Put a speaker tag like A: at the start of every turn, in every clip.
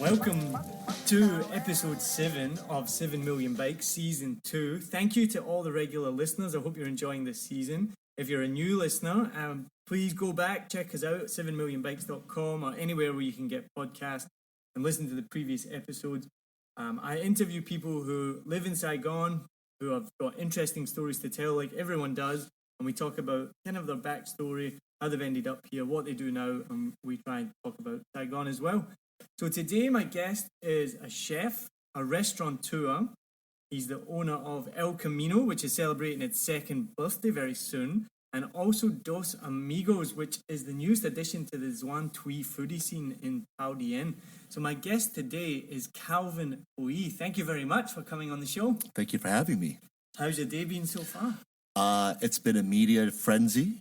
A: Welcome to episode 7 of 7 Million Bikes, season 2. Thank you to all the regular listeners. I hope you're enjoying this season. If you're a new listener, please go back, check us out at 7millionbikes.com or anywhere where you can get podcasts and listen to the previous episodes. I interview people who live in Saigon, who have got interesting stories to tell, like everyone does, and we talk about kind of their backstory, how they've ended up here, what they do now, and we try and talk about Saigon as well. So today my guest is a chef, a restaurateur. He's the owner of El Camino, which is celebrating its second birthday very soon, and also Dos Amigos, which is the newest addition to the Zwan Tui foodie scene in Pau Dien. So my guest today is Calvin Oyi. Thank you very much for coming on the show.
B: Thank you for having me.
A: How's your day been so far?
B: It's been a media frenzy.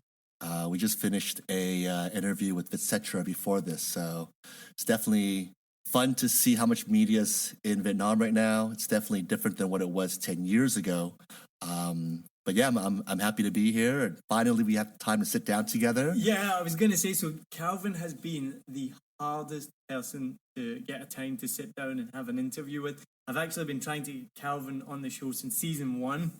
B: We just finished a interview with Restaurateur before this, so it's definitely fun to see how much media's in Vietnam right now. It's definitely different than what it was 10 years ago. But yeah, I'm happy to be here, and finally we have time to sit down together.
A: Yeah, I was going to say, so Calvin has been the hardest person to get a time to sit down and have an interview with. I've actually been trying to get Calvin on the show since season 1.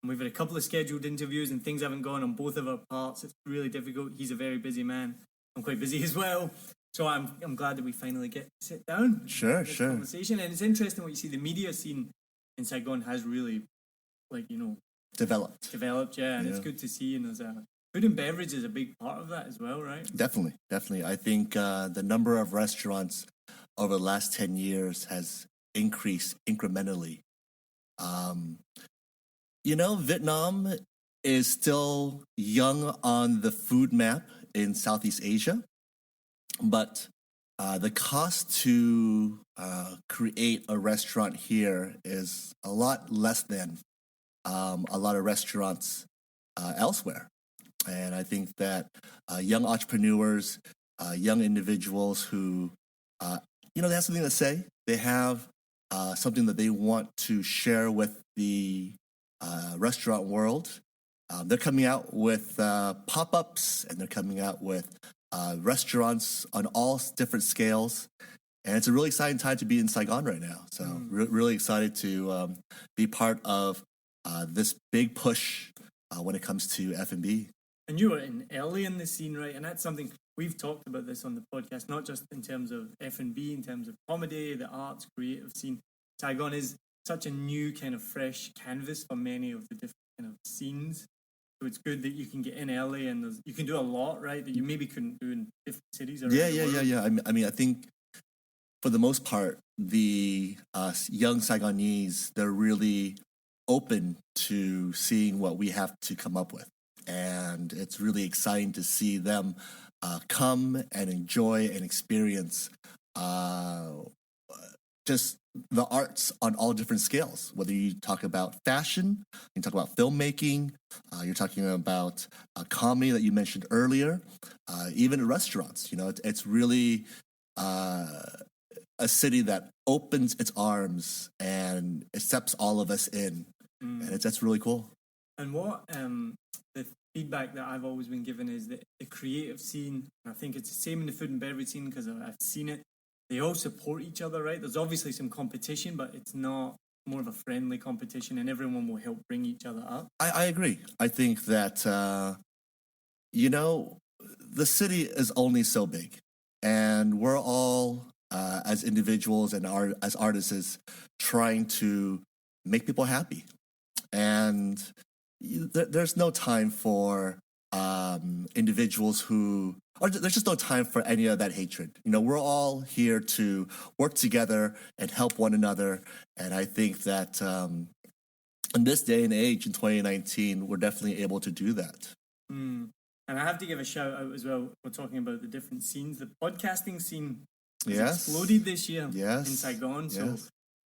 A: And we've had a couple of scheduled interviews and things haven't gone on both of our parts. It's really difficult. He's a very busy man. I'm quite busy as well. So I'm glad that we finally get to sit down.
B: Sure.
A: Conversation. And it's interesting what you see. The media scene in Saigon has really,
B: developed.
A: Yeah. And it's good to see. And there's food and beverage is a big part of that as well, right?
B: Definitely. I think the number of restaurants over the last 10 years has increased incrementally. Vietnam is still young on the food map in Southeast Asia, but the cost to create a restaurant here is a lot less than a lot of restaurants elsewhere. And I think that young entrepreneurs, young individuals who, they have something to say, they have something that they want to share with the restaurant world. They're coming out with pop-ups, and they're coming out with restaurants on all different scales. And it's a really exciting time to be in Saigon right now. So really excited to be part of this big push when it comes to F&B.
A: And you were early in the scene, right? And that's something we've talked about this on the podcast, not just in terms of F&B, in terms of comedy, the arts, creative scene. Saigon is such a new kind of fresh canvas for many of the different kind of scenes. So it's good that you can get in early and you can do a lot, right, that you maybe couldn't do in different cities.
B: Yeah. I mean, I think for the most part, the young Saigonese, they're really open to seeing what we have to come up with. And it's really exciting to see them come and enjoy and experience just the arts on all different scales. Whether you talk about fashion, you talk about filmmaking, you're talking about comedy that you mentioned earlier, even restaurants. It's really a city that opens its arms and accepts all of us in, and that's really cool.
A: And what the feedback that I've always been given is that the creative scene, and I think it's the same in the food and beverage scene because I've seen it, they all support each other, right? There's obviously some competition, but it's not more of a friendly competition, and everyone will help bring each other up.
B: I agree. I think that, the city is only so big, and we're all, as individuals and as artists, trying to make people happy. And there's no time for individuals there's just no time for any of that hatred. We're all here to work together and help one another. And I think that in this day and age, in 2019, we're definitely able to do that.
A: And I have to give a shout out as well. We're talking about the different scenes. The podcasting scene has exploded this year in Saigon. So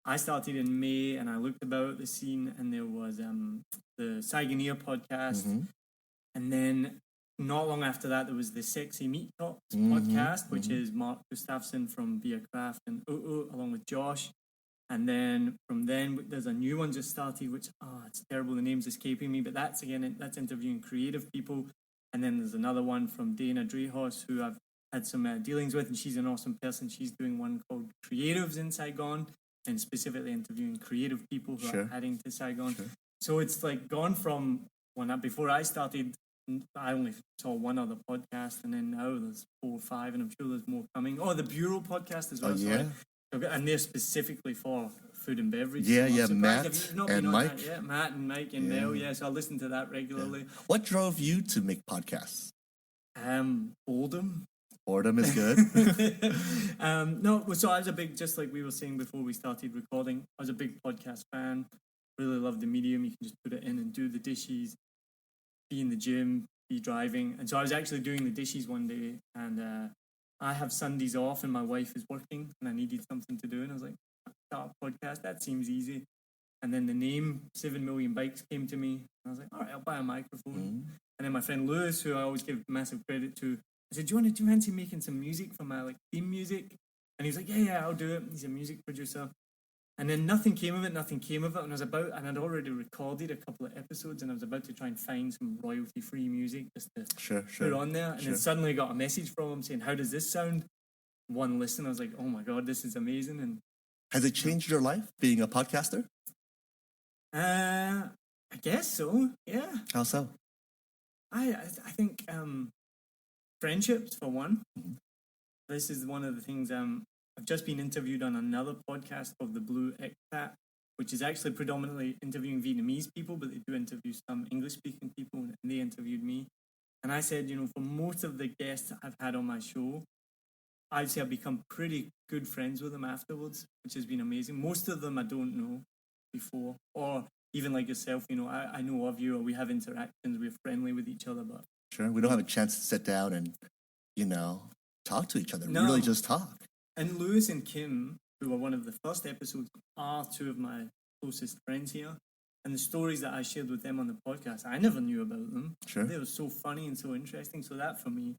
A: I started in May and I looked about the scene, and there was the Saigoneer podcast. And then not long after that, there was the Sexy Meat Talks podcast, which is Mark Gustafsson from Via Craft and along with Josh. And then from then, there's a new one just started, which, it's terrible, the name's escaping me, but that's interviewing creative people. And then there's another one from Dana Drehos, who I've had some dealings with, and she's an awesome person. She's doing one called Creatives in Saigon, and specifically interviewing creative people who are heading to Saigon. So it's like gone from before I started, I only saw one other podcast, and then now there's 4 or 5, and I'm sure there's more coming. Oh, the Bureau podcast as well.
B: Oh, yeah.
A: And they're specifically for food and beverage.
B: Yeah,
A: so
B: Matt and Mike.
A: Yeah, Matt and Mike and Mel. Yeah, so I listen to that regularly.
B: Yeah. What drove you to make podcasts?
A: Boredom.
B: Boredom is good.
A: No, so I was a big, just like we were saying before we started recording, I was a big podcast fan. Really love the medium. You can just put it in and do the dishes, be in the gym, be driving. And so I was actually doing the dishes one day, and I have Sundays off and my wife is working, and I needed something to do. And I was like, start a podcast, that seems easy. And then the name 7 Million Bikes came to me. And I was like, all right, I'll buy a microphone. And then my friend Lewis, who I always give massive credit to, I said, do you fancy making some music for my theme music? And he was like, yeah, I'll do it. He's a music producer. And then nothing came of it. And I'd already recorded a couple of episodes, and I was about to try and find some royalty-free music just to put on there. And then suddenly I got a message from him saying, how does this sound? One listen, I was like, oh my God, this is amazing. And
B: has it changed your life, being a podcaster?
A: I guess so, yeah.
B: How so?
A: I think friendships, for one. This is one of the things. I've just been interviewed on another podcast called The Blue Expat, which is actually predominantly interviewing Vietnamese people, but they do interview some English-speaking people, and they interviewed me. And I said, for most of the guests I've had on my show, I'd say I've become pretty good friends with them afterwards, which has been amazing. Most of them I don't know before, or even like yourself, I know of you, or we have interactions, we're friendly with each other, but
B: sure, we don't have a chance to sit down and, talk to each other. No. Really just talk.
A: And Lewis and Kim, who were one of the first episodes, are 2 of my closest friends here. And the stories that I shared with them on the podcast, I never knew about them.
B: Sure.
A: They were so funny and so interesting. So that for me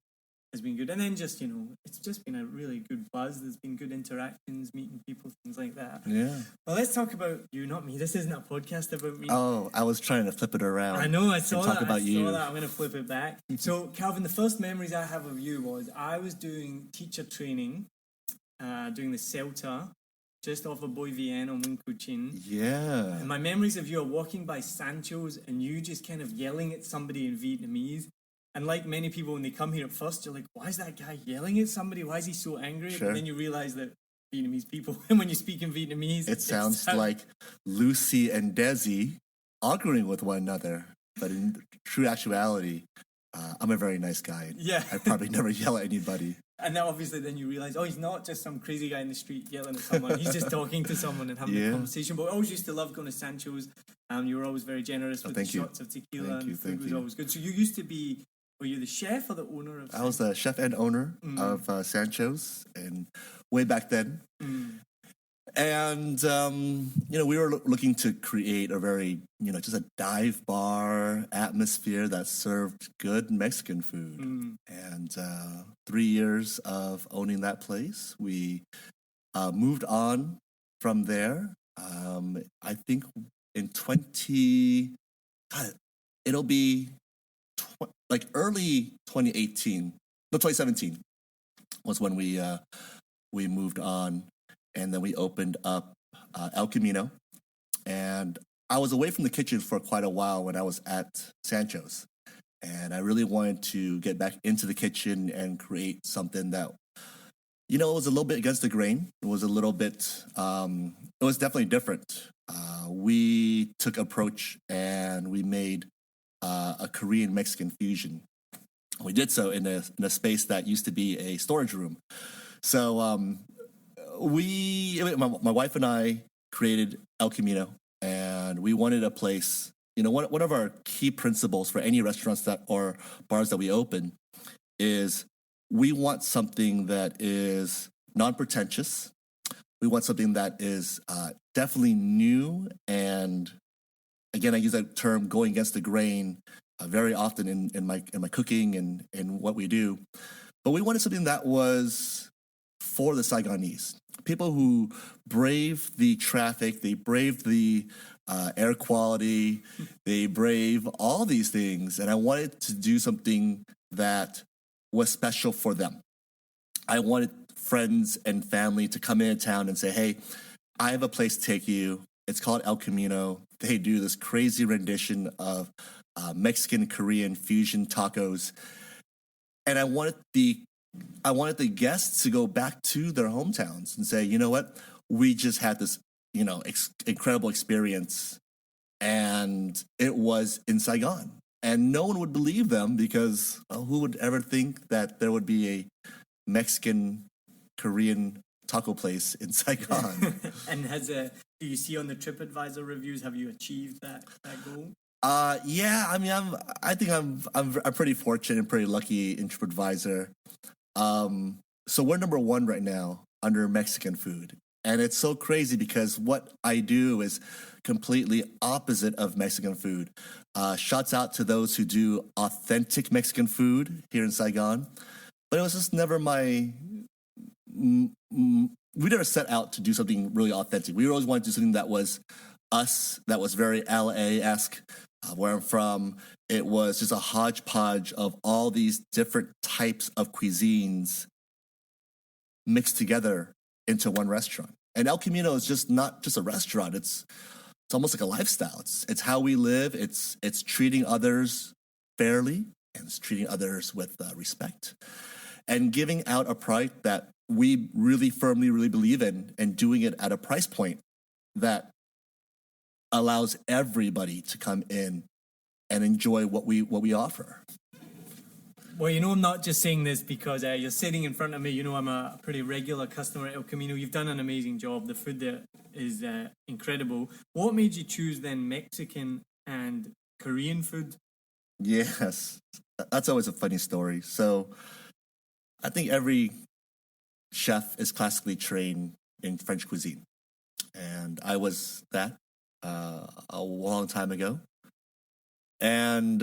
A: has been good. And then just, it's just been a really good buzz. There's been good interactions, meeting people, things like that.
B: Yeah.
A: Well, let's talk about you, not me. This isn't a podcast about me.
B: Oh, I was trying to flip it around.
A: I know, I saw that.
B: Talk about you.
A: I'm going to flip it back. So, Calvin, the first memories I have of you was I was doing teacher training, doing the CELTA, just off of Boy Vienne on Wing Ku Chin.
B: Yeah.
A: And my memories of you are walking by Sancho's and you just kind of yelling at somebody in Vietnamese. And like many people, when they come here at first, you're like, why is that guy yelling at somebody? Why is he so angry?
B: Sure.
A: And then you realize that Vietnamese people, and when you speak in Vietnamese,
B: it sounds like Lucy and Desi arguing with one another. But in true actuality, I'm a very nice guy.
A: Yeah.
B: I probably never yell at anybody.
A: And now obviously then you realize, he's not just some crazy guy in the street yelling at someone. He's just talking to someone and having a conversation. But I always used to love going to Sancho's. You were always very generous with the shots of tequila, and the food was always good. So you used to be, were you the chef or the owner of Sancho's?
B: I was the chef and owner of Sancho's, and way back then. And, we were looking to create a very, just a dive bar atmosphere that served good Mexican food. And 3 years of owning that place, we moved on from there. I think in it'll be early 2018, no, 2017 was when we moved on. And then we opened up El Camino. And I was away from the kitchen for quite a while when I was at Sancho's. And I really wanted to get back into the kitchen and create something that, it was a little bit against the grain. It was a little bit, it was definitely different. We took approach and we made a Korean-Mexican fusion. We did so in a space that used to be a storage room. So, my wife and I created El Camino, and we wanted a place. One of our key principles for any restaurants or bars that we open is we want something that is non-pretentious. We want something that is definitely new, and again, I use that term going against the grain very often in my cooking and in what we do. But we wanted something that was for the Saigonese. People who brave the traffic, they brave the air quality, they brave all these things. And I wanted to do something that was special for them. I wanted friends and family to come into town and say, hey, I have a place to take you. It's called El Camino. They do this crazy rendition of Mexican, Korean fusion tacos. And I wanted the guests to go back to their hometowns and say, you know what? We just had this, incredible experience. And it was in Saigon. And no one would believe them because who would ever think that there would be a Mexican, Korean taco place in Saigon?
A: And do you see on the TripAdvisor reviews, have you achieved that goal?
B: Yeah. I mean, I think I'm pretty fortunate and pretty lucky in TripAdvisor. So we're number 1 right now under Mexican food. And it's so crazy because what I do is completely opposite of Mexican food. Shouts out to those who do authentic Mexican food here in Saigon. But it was just never we never set out to do something really authentic. We always wanted to do something that was us, that was very LA-esque. Where I'm from, it was just a hodgepodge of all these different types of cuisines mixed together into one restaurant. And El Camino is just not just a restaurant. It's almost like a lifestyle. It's how we live. It's treating others fairly and it's treating others with respect and giving out a product that we really firmly, really believe in and doing it at a price point that allows everybody to come in and enjoy what we offer.
A: Well, I'm not just saying this because you're sitting in front of me. I'm a pretty regular customer at El Camino. You've done an amazing job. The food there is incredible. What made you choose then Mexican and Korean food?
B: Yes, that's always a funny story. So I think every chef is classically trained in French cuisine. And I was that a long time ago. And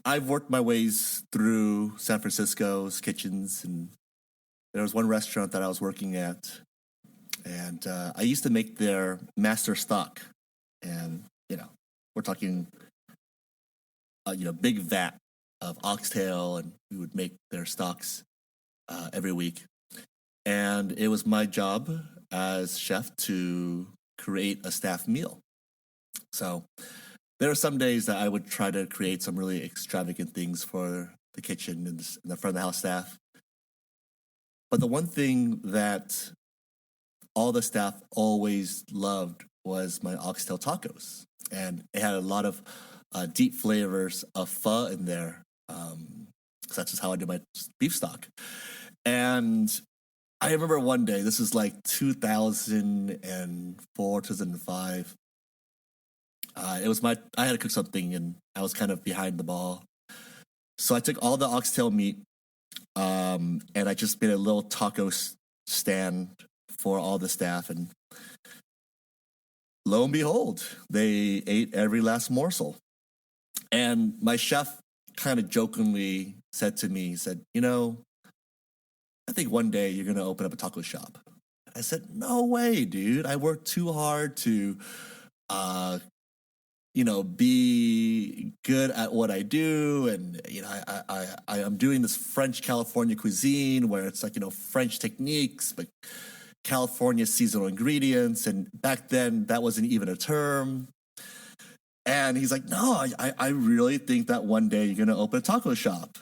B: I've worked my ways through San Francisco's kitchens, and there was one restaurant that I was working at, and I used to make their master stock, and we're talking, big vat of oxtail, and we would make their stocks every week, and it was my job as chef to create a staff meal. So there are some days that I would try to create some really extravagant things for the kitchen and the front of the house staff. But the one thing that all the staff always loved was my oxtail tacos. And it had a lot of deep flavors of pho in there. Because that's just how I do my beef stock. And I remember one day, this is like 2004, 2005. I had to cook something and I was kind of behind the ball. So I took all the oxtail meat and I just made a little taco stand for all the staff. And lo and behold, they ate every last morsel. And my chef kind of jokingly said to me, he said, I think one day you're going to open up a taco shop. I said, no way, dude. I worked too hard to be good at what I do. And, I'm doing this French California cuisine where it's like, French techniques, but California seasonal ingredients. And back then that wasn't even a term. And he's like, no, I really think that one day you're going to open a taco shop.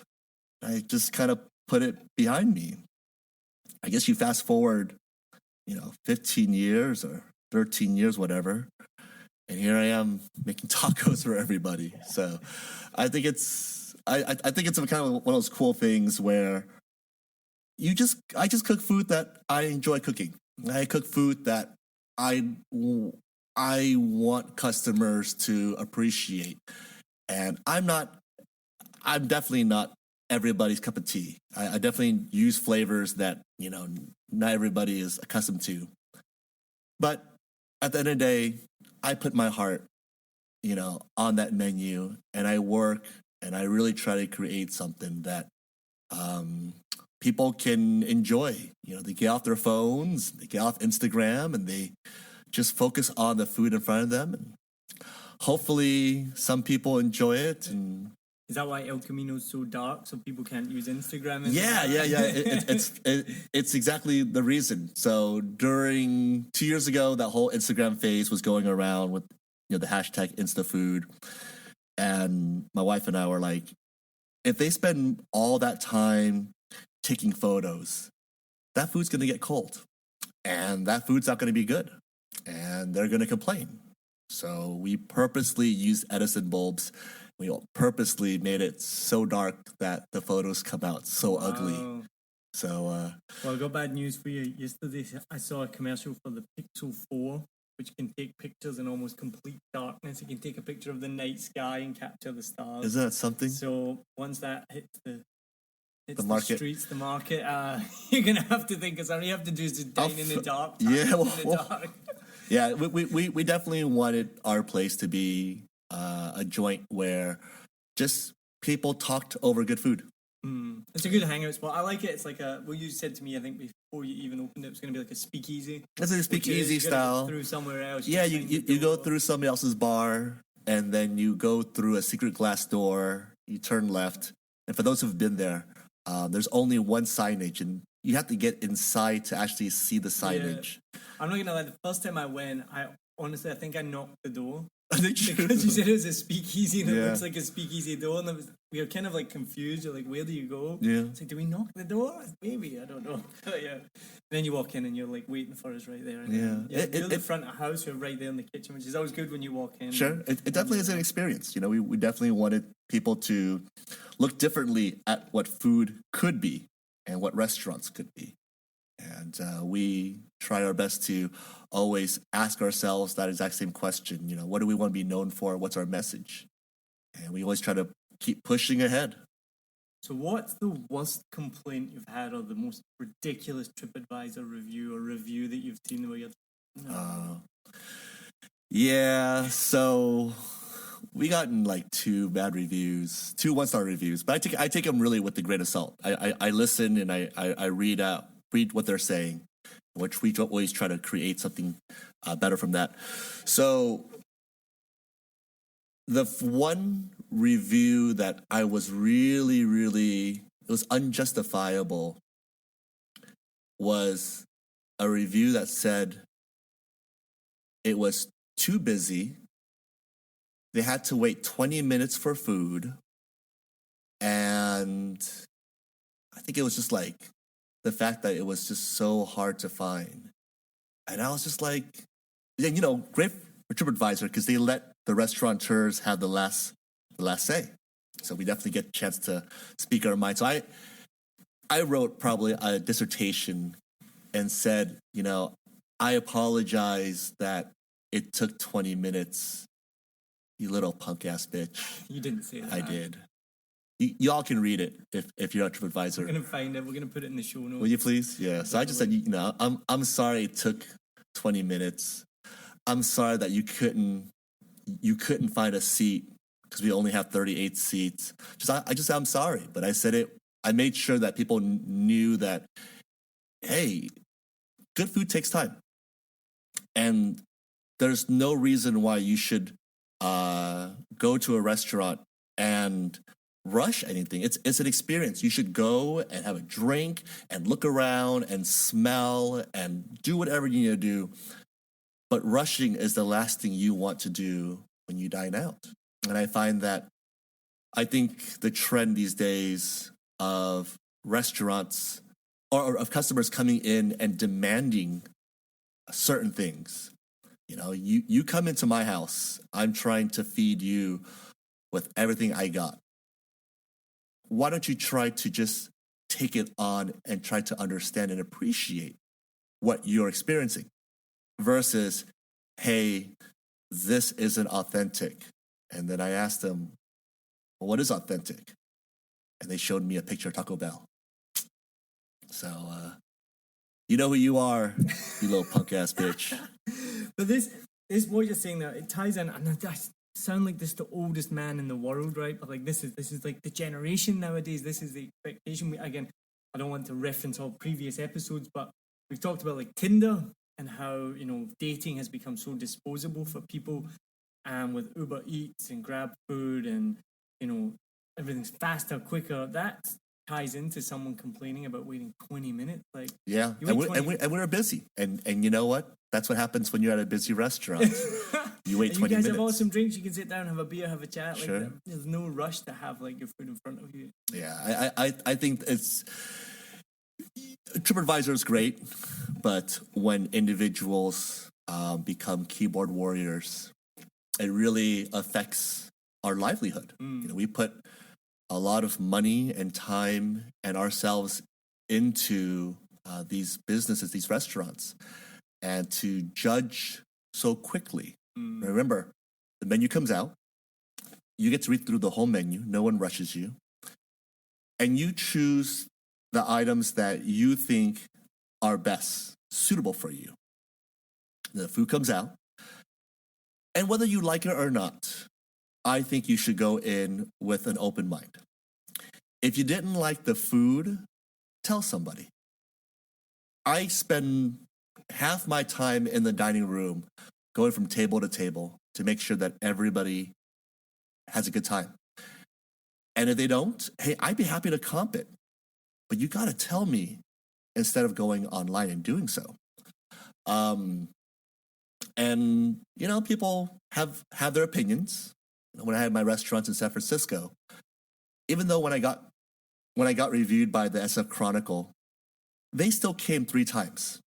B: I just kind of put it behind me. I guess you fast forward, 15 years or 13 years, whatever. And here I am making tacos for everybody. So I think it's kind of one of those cool things where I just cook food that I enjoy cooking. I cook food that I want customers to appreciate. And I'm definitely not everybody's cup of tea. I definitely use flavors that, not everybody is accustomed to. But at the end of the day, I put my heart, on that menu, and I work and I really try to create something that people can enjoy. They get off their phones, they get off Instagram, and they just focus on the food in front of them. And hopefully some people enjoy it and
A: Is that why El Camino's so dark, so people can't use Instagram?
B: Yeah. It's exactly the reason. So during 2 years ago, that whole Instagram phase was going around with the hashtag InstaFood, and my wife and I were like, if they spend all that time taking photos, that food's going to get cold, and that food's not going to be good, and they're going to complain. So we purposely used Edison bulbs. We purposely made it so dark that the photos come out so ugly. So,
A: well, I got bad news for you. Yesterday, I saw a commercial for the Pixel 4, which can take pictures in almost complete darkness. It can take a picture of the night sky and capture the stars.
B: Isn't that something?
A: So once that hits the
B: market.
A: Streets, the market, you're going to have to think of something. You have to do is just dine in the dark.
B: Yeah,
A: in the dark.
B: Yeah, we definitely wanted our place to be a joint where just people talked over good food.
A: It's a good hangout spot. I like it. It's like you said to me, I think before you even opened it, was going to be like a speakeasy.
B: It's a speakeasy style.
A: Through somewhere else.
B: Yeah, you go through somebody else's bar, and then you go through a secret glass door. You turn left, and for those who've been there, there's only one signage, and you have to get inside to actually see the signage.
A: Yeah. I'm not gonna lie. The first time I went, I think I knocked the door.
B: Because
A: you said it was a speakeasy and it looks like a speakeasy door, and we were kind of like confused. You're like, where do you go?
B: Yeah.
A: It's like, do we knock the door? Maybe, I don't know. But yeah. Then you walk in and you're like waiting for us right there. And you're the front of house. You're right there in the kitchen, which is always good when you walk in.
B: Sure, it definitely is an experience. We definitely wanted people to look differently at what food could be and what restaurants could be. And we try our best to always ask ourselves that exact same question. What do we want to be known for? What's our message? And we always try to keep pushing ahead.
A: So what's the worst complaint you've had, or the most ridiculous TripAdvisor review or review that you've seen where you're
B: yeah, so we gotten like 2 bad reviews, 2 1-star reviews, but I take them really with a grain of salt. I listen and I read what they're saying, which we always try to create something better from that. So the one review that I was really, really, it was unjustifiable, was a review that said it was too busy. They had to wait 20 minutes for food. And I think it was just like the fact that it was just so hard to find. And I was just like, great for TripAdvisor because they let the restaurateurs have the last say. So we definitely get a chance to speak our mind. So I wrote probably a dissertation and said, I apologize that it took 20 minutes. You little punk ass bitch.
A: You didn't say that.
B: I did. Y'all can read it if you're on TripAdvisor.
A: We're gonna find it. We're gonna put it in the show notes.
B: Will you please? Yeah. So I just said, I'm sorry it took 20 minutes. I'm sorry that you couldn't find a seat because we only have 38 seats. I'm sorry, but I said it. I made sure that people knew that, hey, good food takes time, and there's no reason why you should go to a restaurant and rush anything. It's an experience. You should go and have a drink and look around and smell and do whatever you need to do. But rushing is the last thing you want to do when you dine out. And I find that I think the trend these days of restaurants or of customers coming in and demanding certain things. You come into my house, I'm trying to feed you with everything I got. Why don't you try to just take it on and try to understand and appreciate what you're experiencing versus, hey, this isn't authentic. And then I asked them, well, what is authentic? And they showed me a picture of Taco Bell. So, you know who you are, you little punk ass bitch.
A: But this what you're saying there, it ties in, and I sound like this the oldest man in the world, right? But like this is like the generation nowadays. This is the expectation. Again, I don't want to reference all previous episodes, but we've talked about like Tinder and how dating has become so disposable for people, with Uber Eats and Grab Food and everything's faster, quicker. That ties into someone complaining about waiting 20 minutes. Like,
B: Yeah,
A: you
B: and
A: wait 20
B: we're busy, and you know what? That's what happens when you're at a busy restaurant. You wait
A: and
B: 20
A: you guys
B: minutes.
A: have awesome drinks. You can sit down, have a beer, have a chat. Like,
B: Sure.
A: there's no rush to have like your food in front of you.
B: Yeah, I think it's TripAdvisor is great, but when individuals become keyboard warriors, it really affects our livelihood. You know, we put a lot of money and time and ourselves into these businesses, these restaurants, and to judge so quickly. Remember, the menu comes out, you get to read through the whole menu, no one rushes you, and you choose the items that you think are best, suitable for you. The food comes out, and whether you like it or not, I think you should go in with an open mind. If you didn't like the food, tell somebody. I spend half my time in the dining room going from table to table to make sure that everybody has a good time. And if they don't, hey, I'd be happy to comp it. But you got to tell me instead of going online and doing so. And, you know, people have their opinions. When I had my restaurants in San Francisco, even though when I got reviewed by the SF Chronicle, they still came 3 times.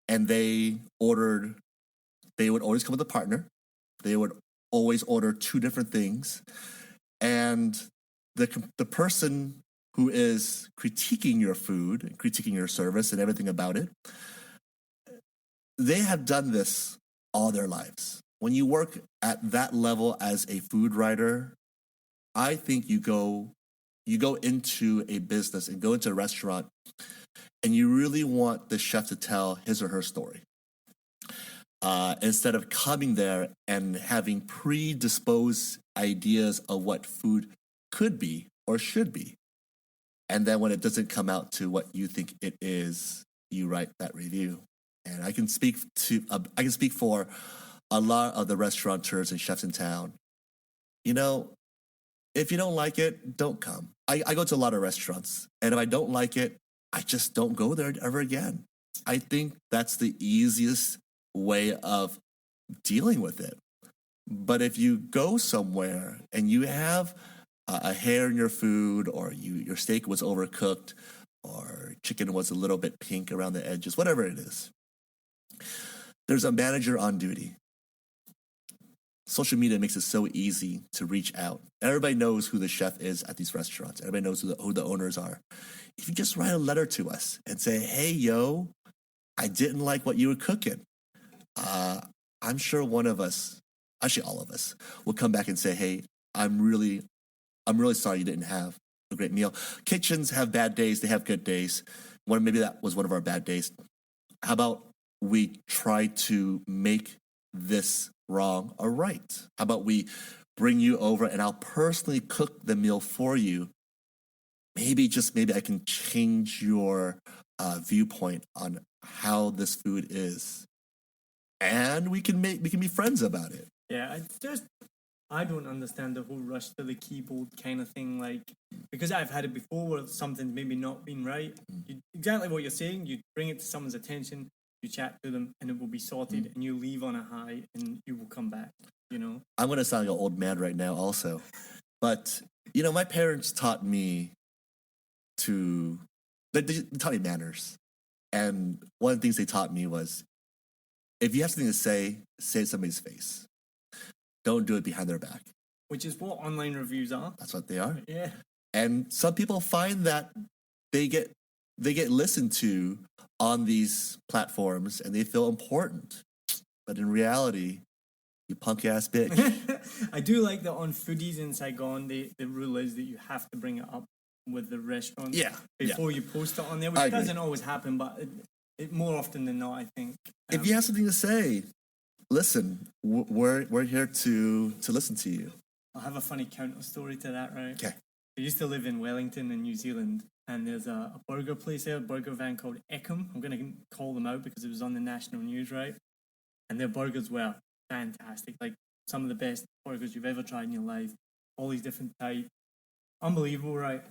B: And they would always come with a partner. They would always order 2 different things. And the person who is critiquing your food, critiquing your service and everything about it, they have done this all their lives. When you work at that level as a food writer, I think you go into a business and go into a restaurant and you really want the chef to tell his or her story. Instead of coming there and having predisposed ideas of what food could be or should be. And then when it doesn't come out to what you think it is, you write that review. And I can speak for a lot of the restaurateurs and chefs in town. You know, if you don't like it, don't come. I go to a lot of restaurants, and if I don't like it, I just don't go there ever again. I think that's the easiest way of dealing with it. But if you go somewhere and you have a hair in your food, or your steak was overcooked, or chicken was a little bit pink around the edges, whatever it is, there's a manager on duty. Social media makes it so easy to reach out. Everybody knows who the chef is at these restaurants. Everybody knows who the owners are. If you just write a letter to us and say, hey, yo, I didn't like what you were cooking, I'm sure one of us, actually all of us, will come back and say, hey, I'm really sorry you didn't have a great meal. Kitchens have bad days. They have good days. Maybe that was one of our bad days. How about we try to make this wrong or right? How about we bring you over and I'll personally cook the meal for you? Maybe I can change your viewpoint on how this food is, and we can be friends about it.
A: Yeah, I don't understand the whole rush to the keyboard kind of thing. Like, because I've had it before where something's maybe not been right. Exactly what you're saying. You bring it to someone's attention, you chat to them, and it will be sorted, and you leave on a high, and you will come back. You know.
B: I'm gonna sound like an old man right now, also, but you know, my parents taught me they taught me manners, and one of the things they taught me was, if you have something to say it somebody's face. Don't do it behind their back.
A: Which is what online reviews are.
B: That's what they are.
A: Yeah.
B: And some people find that they get listened to on these platforms and they feel important. But in reality, you punk ass bitch.
A: I do like that on foodies in Saigon, the rule is that you have to bring it up with the restaurant before you post it on there, which doesn't always happen, but it more often than not, I think.
B: If you have something to say, listen, we're here to listen to you.
A: I'll have a funny counter story to that, right?
B: Okay.
A: I used to live in Wellington in New Zealand, and there's a burger place there, a burger van called Eckham. I'm going to call them out because it was on the national news, right? And their burgers were fantastic, like some of the best burgers you've ever tried in your life. All these different types, Unbelievable, right?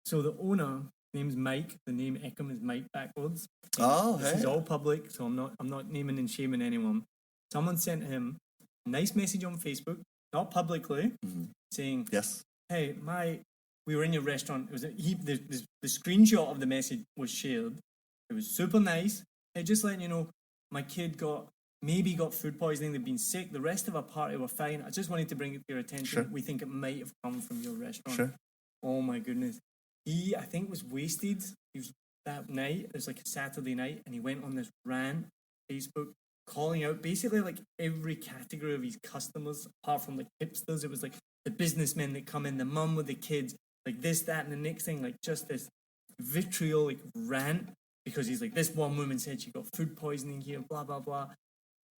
A: So the owner, name's Mike. The name Eckham is Mike backwards.
B: Oh,
A: This
B: hey.
A: is all public, so I'm not naming and shaming anyone. Someone sent him a nice message on Facebook, not publicly, saying,
B: Yes.
A: "Hey, we were in your restaurant. It was the screenshot of the message was shared. It was super nice. Hey, just letting you know, my kid got food poisoning. They've been sick. The rest of our party were fine. I just wanted to bring it to your attention.
B: Sure.
A: We think it might have come from your restaurant."
B: Sure.
A: Oh my goodness. He, I think, was wasted. He was that night. It was like a Saturday night, and he went on this rant, Facebook, calling out basically like every category of his customers, apart from like hipsters. It was like the businessmen that come in, the mum with the kids, like this, that, and the next thing, like just this vitriolic rant, because he's like, this one woman said she got food poisoning here, blah, blah, blah.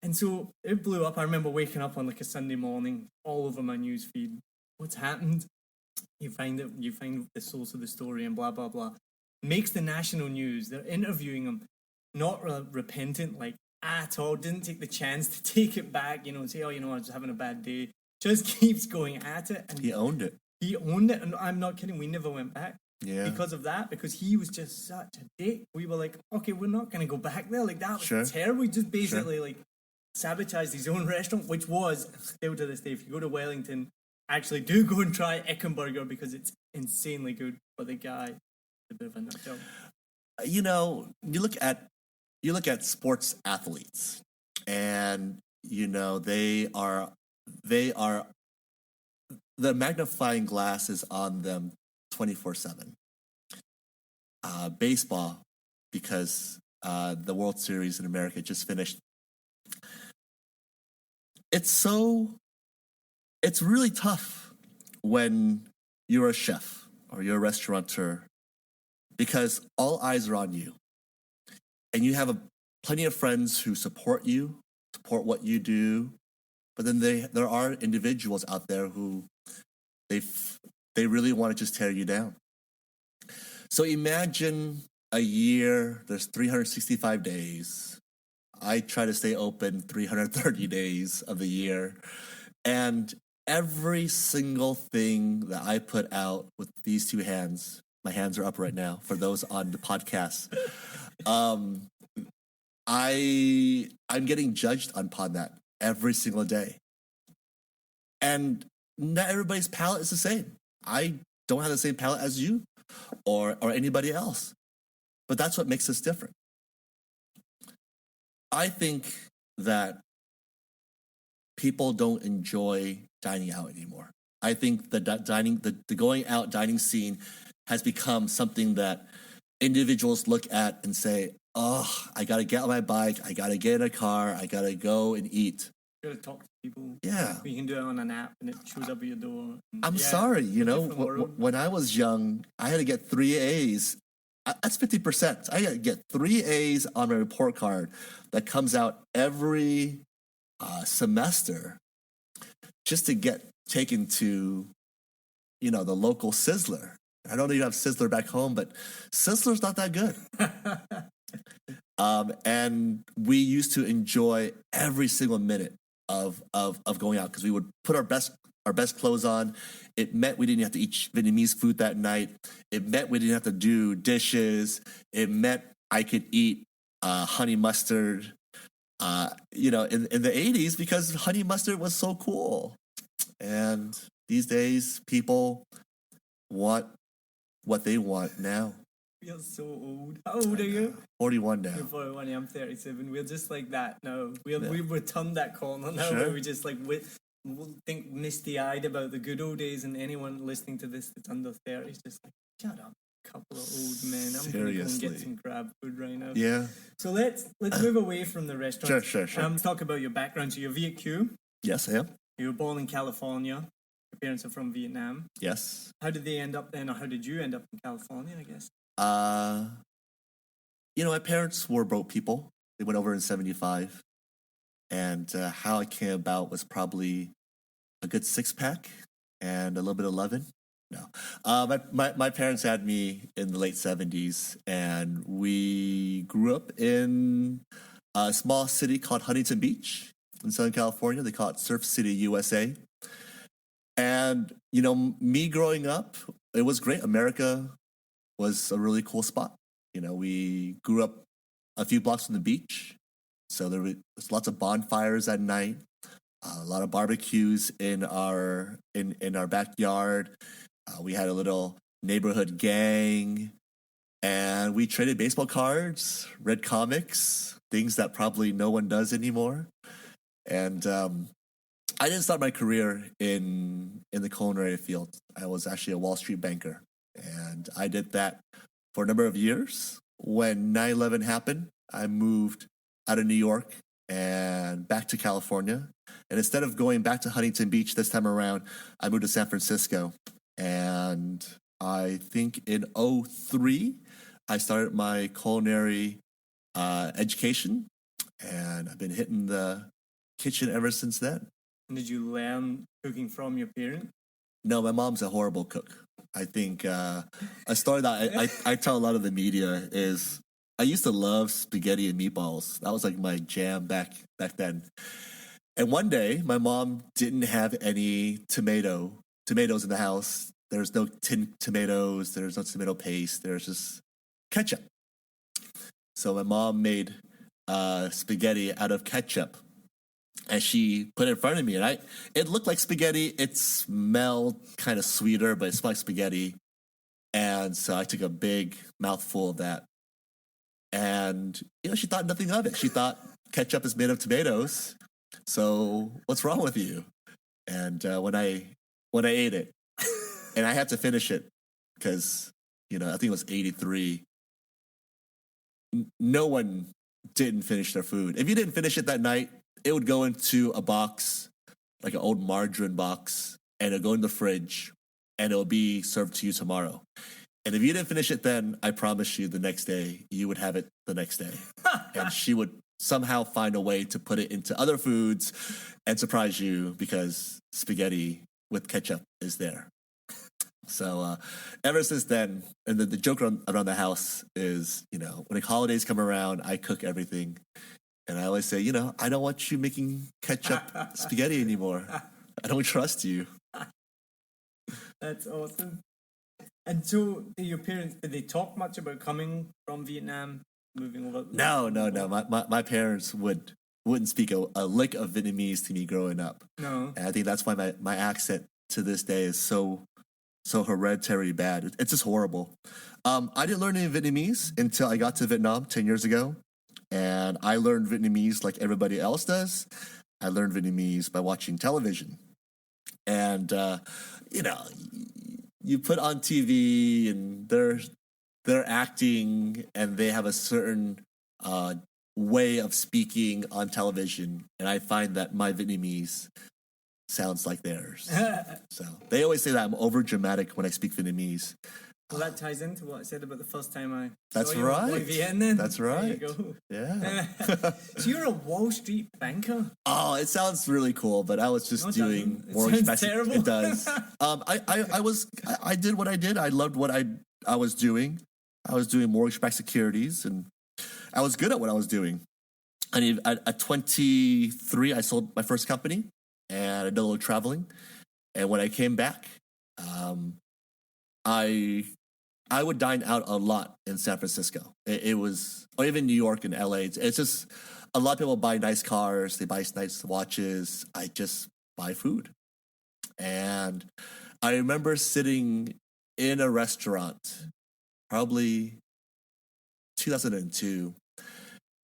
A: And so it blew up. I remember waking up on like a Sunday morning, all over my news feed. What's happened? You find the source of the story and blah, blah, blah. Makes the national news. They're interviewing him, not repentant, like at all. Didn't take the chance to take it back, and say, oh, I was having a bad day. Just keeps going at it. And
B: He owned it.
A: He owned it. And I'm not kidding. We never went back.
B: Yeah.
A: Because of that, because he was just such a dick. We were like, okay, we're not going to go back there. Like, that was terrible. We just basically, like, sabotaged his own restaurant, which was, still to this day, if you go to Wellington, actually do go and try Eckenburger, because it's insanely good. But the guy, a bit of a nut job.
B: You look at sports athletes, and they are the magnifying glass is on them 24/7. Baseball, because the World Series in America just finished. It's really tough when you're a chef or you're a restaurateur, because all eyes are on you, and you have plenty of friends who support what you do, but then there are individuals out there who they really want to just tear you down. So imagine a year, there's 365 days. I try to stay open 330 days of the year. And every single thing that I put out with these two hands, my hands are up right now for those on the podcast, I'm getting judged upon that every single day. And not everybody's palate is the same. I don't have the same palate as you or anybody else. But that's what makes us different. I think that people don't enjoy dining out anymore. I think the going out dining scene has become something that individuals look at and say, oh, I got to get on my bike, I got to get in a car, I got to go and eat.
A: You got to talk to people.
B: Yeah.
A: You can do it on an app and it shows up at your door.
B: I'm sorry, when I was young, I had to get 3 A's. That's 50%. I got to get 3 A's on my report card that comes out every semester just to get taken to, the local Sizzler. I don't even have Sizzler back home, but Sizzler's not that good. And we used to enjoy every single minute of going out, because we would put our best clothes on. It meant we didn't have to eat Vietnamese food that night. It meant we didn't have to do dishes. It meant I could eat honey mustard, in the 80s, because honey mustard was so cool. And these days, people want what they want now.
A: You're so old. How old are you?
B: 41 now.
A: You're 41, I'm 37. We're just like that now. We've returned that corner now,
B: Sure.
A: where we just like we'll think misty-eyed about the good old days, and anyone listening to this that's under 30 is just like, shut up, couple of old men. I'm going to go and get some crab food right now.
B: Yeah.
A: So let's move away from the restaurant.
B: Sure.
A: Let's talk about your background. So you're Viet Q.
B: Yes, I am.
A: You were born in California. Your parents are from Vietnam.
B: Yes.
A: How did they end up then, or how did you end up in California, I guess?
B: My parents were broke people. They went over in 1975. And how it came about was probably a good 6-pack and a little bit of loving. No. My parents had me in the late 1970s, and we grew up in a small city called Huntington Beach in Southern California. They call it Surf City, USA. And, me growing up, it was great. America was a really cool spot. We grew up a few blocks from the beach, so there was lots of bonfires at night, a lot of barbecues in our backyard. We had a little neighborhood gang, and we traded baseball cards, read comics, things that probably no one does anymore. And I didn't start my career in the culinary field. I was actually a Wall Street banker, and I did that for a number of years. When 9/11 happened, I moved out of New York and back to California. And instead of going back to Huntington Beach this time around, I moved to San Francisco. And I think in 2003, I started my culinary education, and I've been hitting the kitchen ever since then.
A: Did you learn cooking from your parents?
B: No, my mom's a horrible cook. I think a story that I tell a lot of the media is I used to love spaghetti and meatballs. That was like my jam back then. And one day, my mom didn't have any tomatoes in the house. There's no tin tomatoes. There's no tomato paste. There's just ketchup. So my mom made spaghetti out of ketchup, and she put it in front of me. And it looked like spaghetti. It smelled kind of sweeter, but it smelled like spaghetti. And so I took a big mouthful of that. And, she thought nothing of it. She thought ketchup is made of tomatoes. So what's wrong with you? And when I ate it, and I had to finish it because, I think it was 83. No one didn't finish their food. If you didn't finish it that night, it would go into a box, like an old margarine box, and it'll go in the fridge, and it'll be served to you tomorrow. And if you didn't finish it then, I promise you the next day, you would have it the next day. And she would somehow find a way to put it into other foods and surprise you because spaghetti with ketchup is there. So ever since then, and the joke around the house is, when the holidays come around, I cook everything. And I always say, I don't want you making ketchup spaghetti anymore. I don't trust you.
A: That's awesome. And so, your parents, did they talk much about coming from Vietnam, moving over?
B: No. My parents wouldn't speak a lick of Vietnamese to me growing up.
A: No.
B: And I think that's why my accent to this day is so hereditary bad. It's just horrible. I didn't learn any Vietnamese until I got to Vietnam 10 years ago. And I learned Vietnamese like everybody else does. I learned Vietnamese by watching television. And, you put on TV and they're acting and they have a certain way of speaking on television. And I find that my Vietnamese sounds like theirs. So they always say that I'm over dramatic when I speak Vietnamese.
A: Well, that ties into what I said about the first time I
B: That's
A: saw you
B: right.
A: on Vietnam, then.
B: That's right.
A: There you go.
B: Yeah.
A: So you're a Wall Street banker?
B: Oh, it sounds really cool, but I was just doing mortgage back.
A: Terrible.
B: It does. I did what I did. I loved what I was doing. I was doing mortgage-backed securities, and I was good at what I was doing. And at 23, I sold my first company, and I did a little traveling. And when I came back, I would dine out a lot in San Francisco. It was, or even New York and LA. It's just a lot of people buy nice cars, they buy nice watches. I just buy food. And I remember sitting in a restaurant, probably 2002,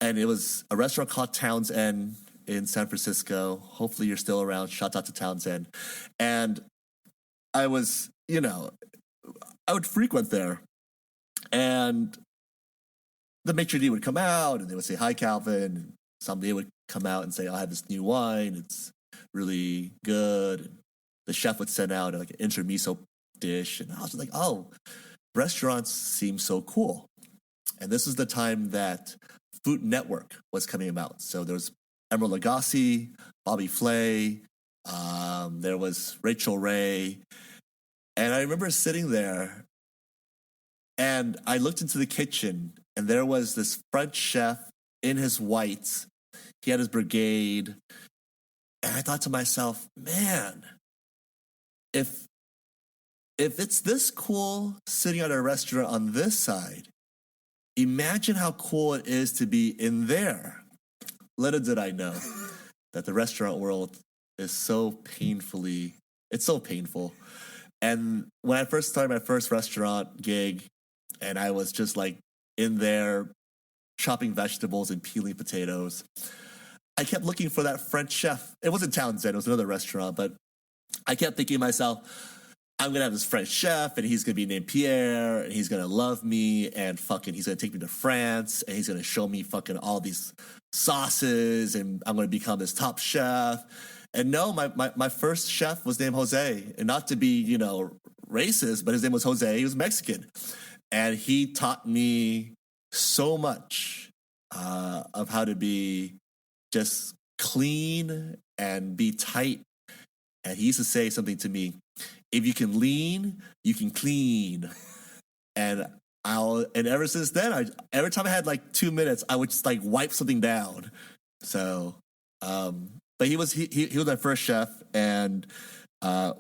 B: and it was a restaurant called Towns End in San Francisco. Hopefully you're still around. Shout out to Towns End. And I was, I would frequent there, and the maitre d' would come out and they would say, "Hi, Calvin." And somebody would come out and say, "I have this new wine. It's really good." And the chef would send out like an intermiso dish, and I was like, "Oh, restaurants seem so cool." And this is the time that Food Network was coming about. So there was Emeril Lagasse, Bobby Flay, there was Rachel Ray. And I remember sitting there, and I looked into the kitchen, and there was this French chef in his whites. He had his brigade. And I thought to myself, man, if if it's this cool sitting at a restaurant on this side, imagine how cool it is to be in there. Little did I know that the restaurant world is it's so painful. And when I first started my first restaurant gig, and I was just like in there chopping vegetables and peeling potatoes, I kept looking for that French chef. It wasn't Townsend, it was another restaurant, but I kept thinking to myself, I'm gonna have this French chef, and he's gonna be named Pierre, and he's gonna love me, and fucking he's gonna take me to France, and he's gonna show me fucking all these sauces, and I'm gonna become this top chef. And no, my first chef was named Jose, and not to be, racist, but his name was Jose. He was Mexican, and he taught me so much of how to be just clean and be tight. And he used to say something to me: if you can lean, you can clean. And ever since then, every time I had like 2 minutes, I would just like wipe something down. So, but he was my first chef, and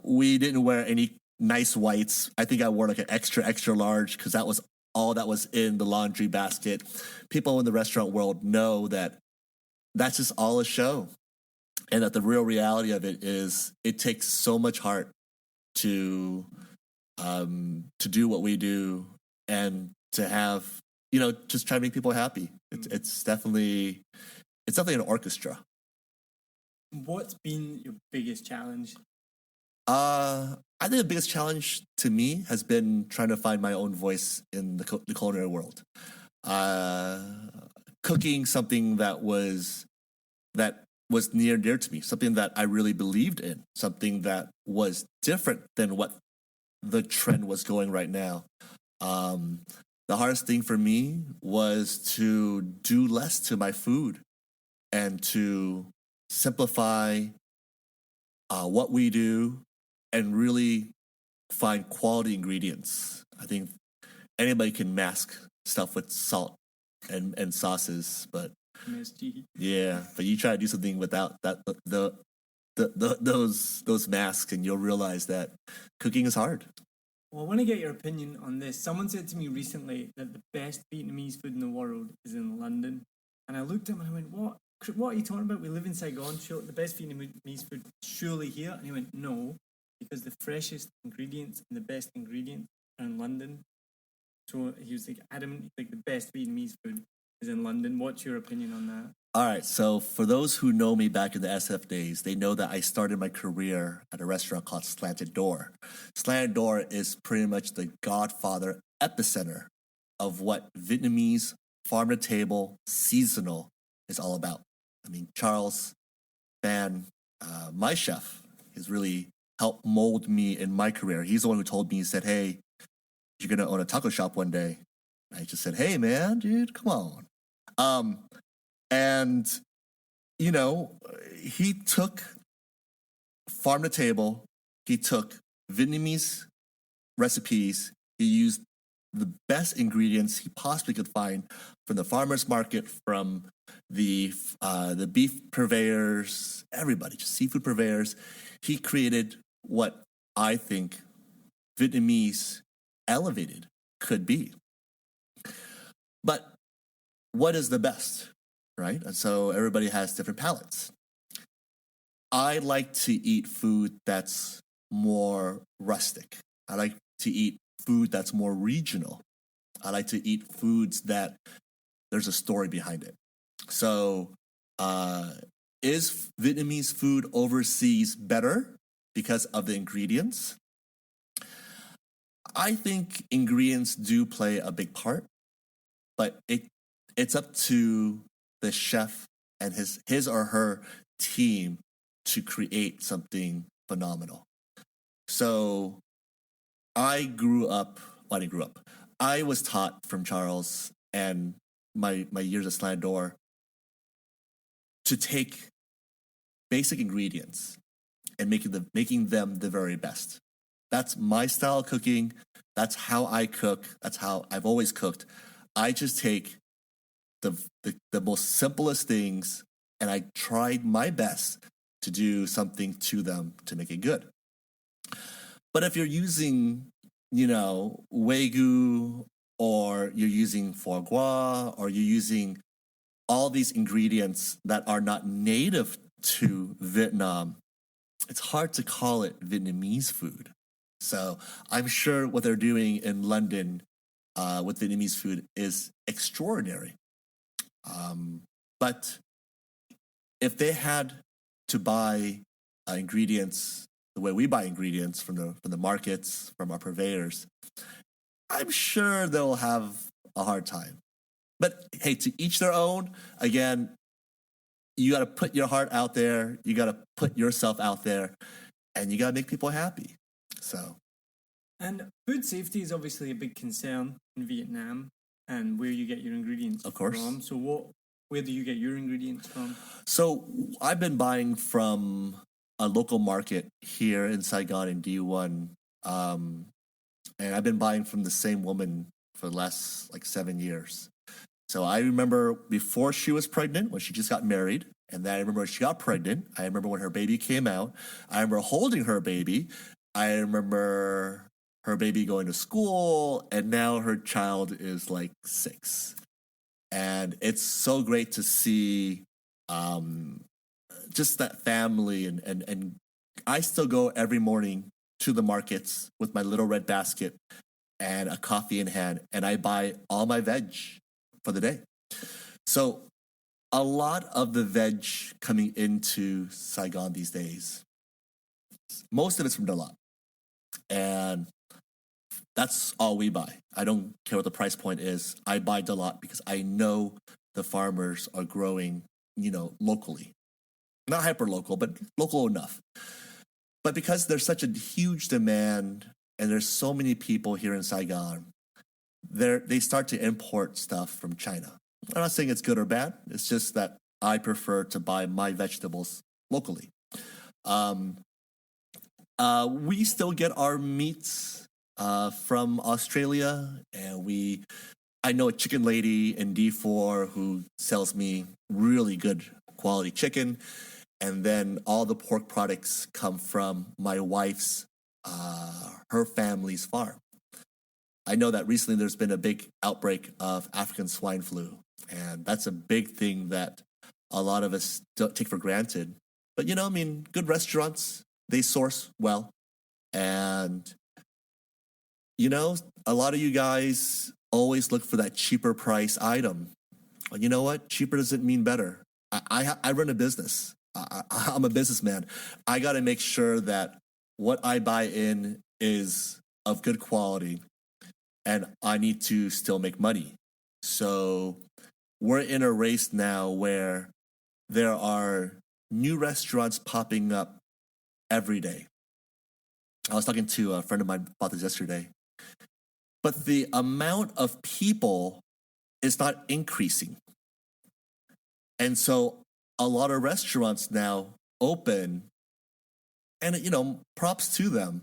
B: we didn't wear any nice whites. I think I wore like an extra large because that was all that was in the laundry basket. People in the restaurant world know that that's just all a show, and that the real reality of it is it takes so much heart to do what we do, and to have just try to make people happy. It's definitely an orchestra.
A: What's been your biggest challenge?
B: I think the biggest challenge to me has been trying to find my own voice in the culinary world. Cooking something that was near and dear to me, something that I really believed in, something that was different than what the trend was going right now. The hardest thing for me was to do less to my food and to simplify what we do and really find quality ingredients. I think anybody can mask stuff with salt and sauces, but
A: MSG.
B: Yeah, but you try to do something without that those masks, and you'll realize that cooking is hard.
A: Well, I want to get your opinion on this. Someone said to me recently that the best Vietnamese food in the world is in London, and I looked at him and I went, "What? What are you talking about? We live in Saigon. Sure, the best Vietnamese food surely here." And he went, "No, because the freshest ingredients and the best ingredients are in London." So he was like adamant, like the best Vietnamese food is in London. What's your opinion on that?
B: All right, so for those who know me back in the SF days, they know that I started my career at a restaurant called Slanted Door. Slanted Door is pretty much the godfather epicenter of what Vietnamese farm-to-table seasonal is all about. I mean, Charles Van, my chef, has really helped mold me in my career. He's the one who told me, he said, "Hey, you're going to own a taco shop one day." I just said, "Hey, man, dude, come on." And, he took farm to table, he took Vietnamese recipes, he used the best ingredients he possibly could find from the farmer's market, from the beef purveyors, everybody, just seafood purveyors. He created what I think Vietnamese elevated could be. But what is the best, right? And so everybody has different palates. I like to eat food that's more rustic. I like to eat food that's more regional. I like to eat foods that there's a story behind it. So, is Vietnamese food overseas better because of the ingredients? I think ingredients do play a big part, but it's up to the chef and his or her team to create something phenomenal. So I was taught from Charles and my years at Slanted Door to take basic ingredients and making them the very best. That's my style of cooking. That's how I cook. That's how I've always cooked. I just take the most simplest things, and I tried my best to do something to them to make it good. But if you're using, Wagyu, or you're using foie gras, or you're using all these ingredients that are not native to Vietnam, it's hard to call it Vietnamese food. So I'm sure what they're doing in London with Vietnamese food is extraordinary. But if they had to buy ingredients the way we buy ingredients from the markets, from our purveyors, I'm sure they'll have a hard time. But hey, to each their own. Again, you got to put your heart out there. You got to put yourself out there, and you got to make people happy. So,
A: and food safety is obviously a big concern in Vietnam, and where you get your ingredients
B: of course.
A: From. So, where do you get your ingredients from?
B: So, I've been buying from a local market here in Saigon in D1, and I've been buying from the same woman for the last 7 years. So I remember before she was pregnant, when she just got married, and then I remember when she got pregnant. I remember when her baby came out. I remember holding her baby. I remember her baby going to school, and now her child is 6. And it's so great to see just that family. And I still go every morning to the markets with my little red basket and a coffee in hand, and I buy all my veg for the day. So a lot of the veg coming into Saigon these days, most of it's from Dalat. And that's all we buy. I don't care what the price point is. I buy Dalat because I know the farmers are growing, locally. Not hyper local, but local enough. But because there's such a huge demand and there's so many people here in Saigon, they start to import stuff from China. I'm not saying it's good or bad. It's just that I prefer to buy my vegetables locally. We still get our meats from Australia, and I know a chicken lady in D4 who sells me really good quality chicken, and then all the pork products come from my wife's, her family's farm. I know that recently there's been a big outbreak of African swine flu, and that's a big thing that a lot of us don't take for granted. But, good restaurants, they source well. And, a lot of you guys always look for that cheaper price item. But you know what? Cheaper doesn't mean better. I run a business. I'm a businessman. I got to make sure that what I buy in is of good quality, and I need to still make money. So we're in a race now where there are new restaurants popping up every day. I was talking to a friend of mine about this yesterday. But the amount of people is not increasing. And so a lot of restaurants now open, and, props to them.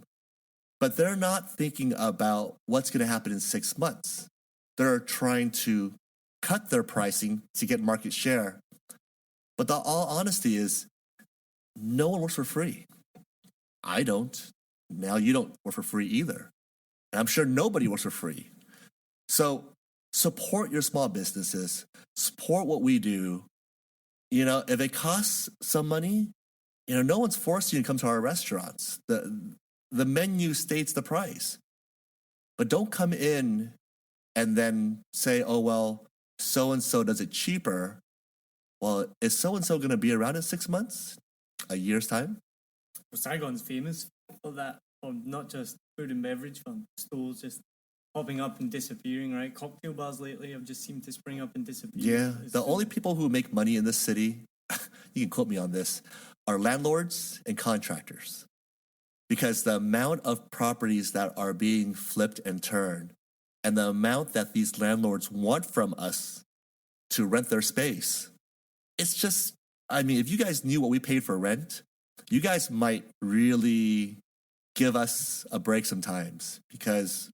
B: But they're not thinking about what's going to happen in 6 months. They're trying to cut their pricing to get market share. But the all honesty is, no one works for free. I don't. Now you don't work for free either. And I'm sure nobody works for free. So support your small businesses. Support what we do. If it costs some money, no one's forcing you to come to our restaurants. The menu states the price. But don't come in and then say, oh, well, so-and-so does it cheaper. Well, is so-and-so going to be around in 6 months? A year's time?
A: Well, Saigon's famous for that, for not just food and beverage, for stores just popping up and disappearing, right? Cocktail bars lately have just seemed to spring up and disappear.
B: Yeah, the only people who make money in this city, you can quote me on this, are landlords and contractors. Because the amount of properties that are being flipped and turned, and the amount that these landlords want from us to rent their space, it's just, if you guys knew what we paid for rent, you guys might really give us a break sometimes, because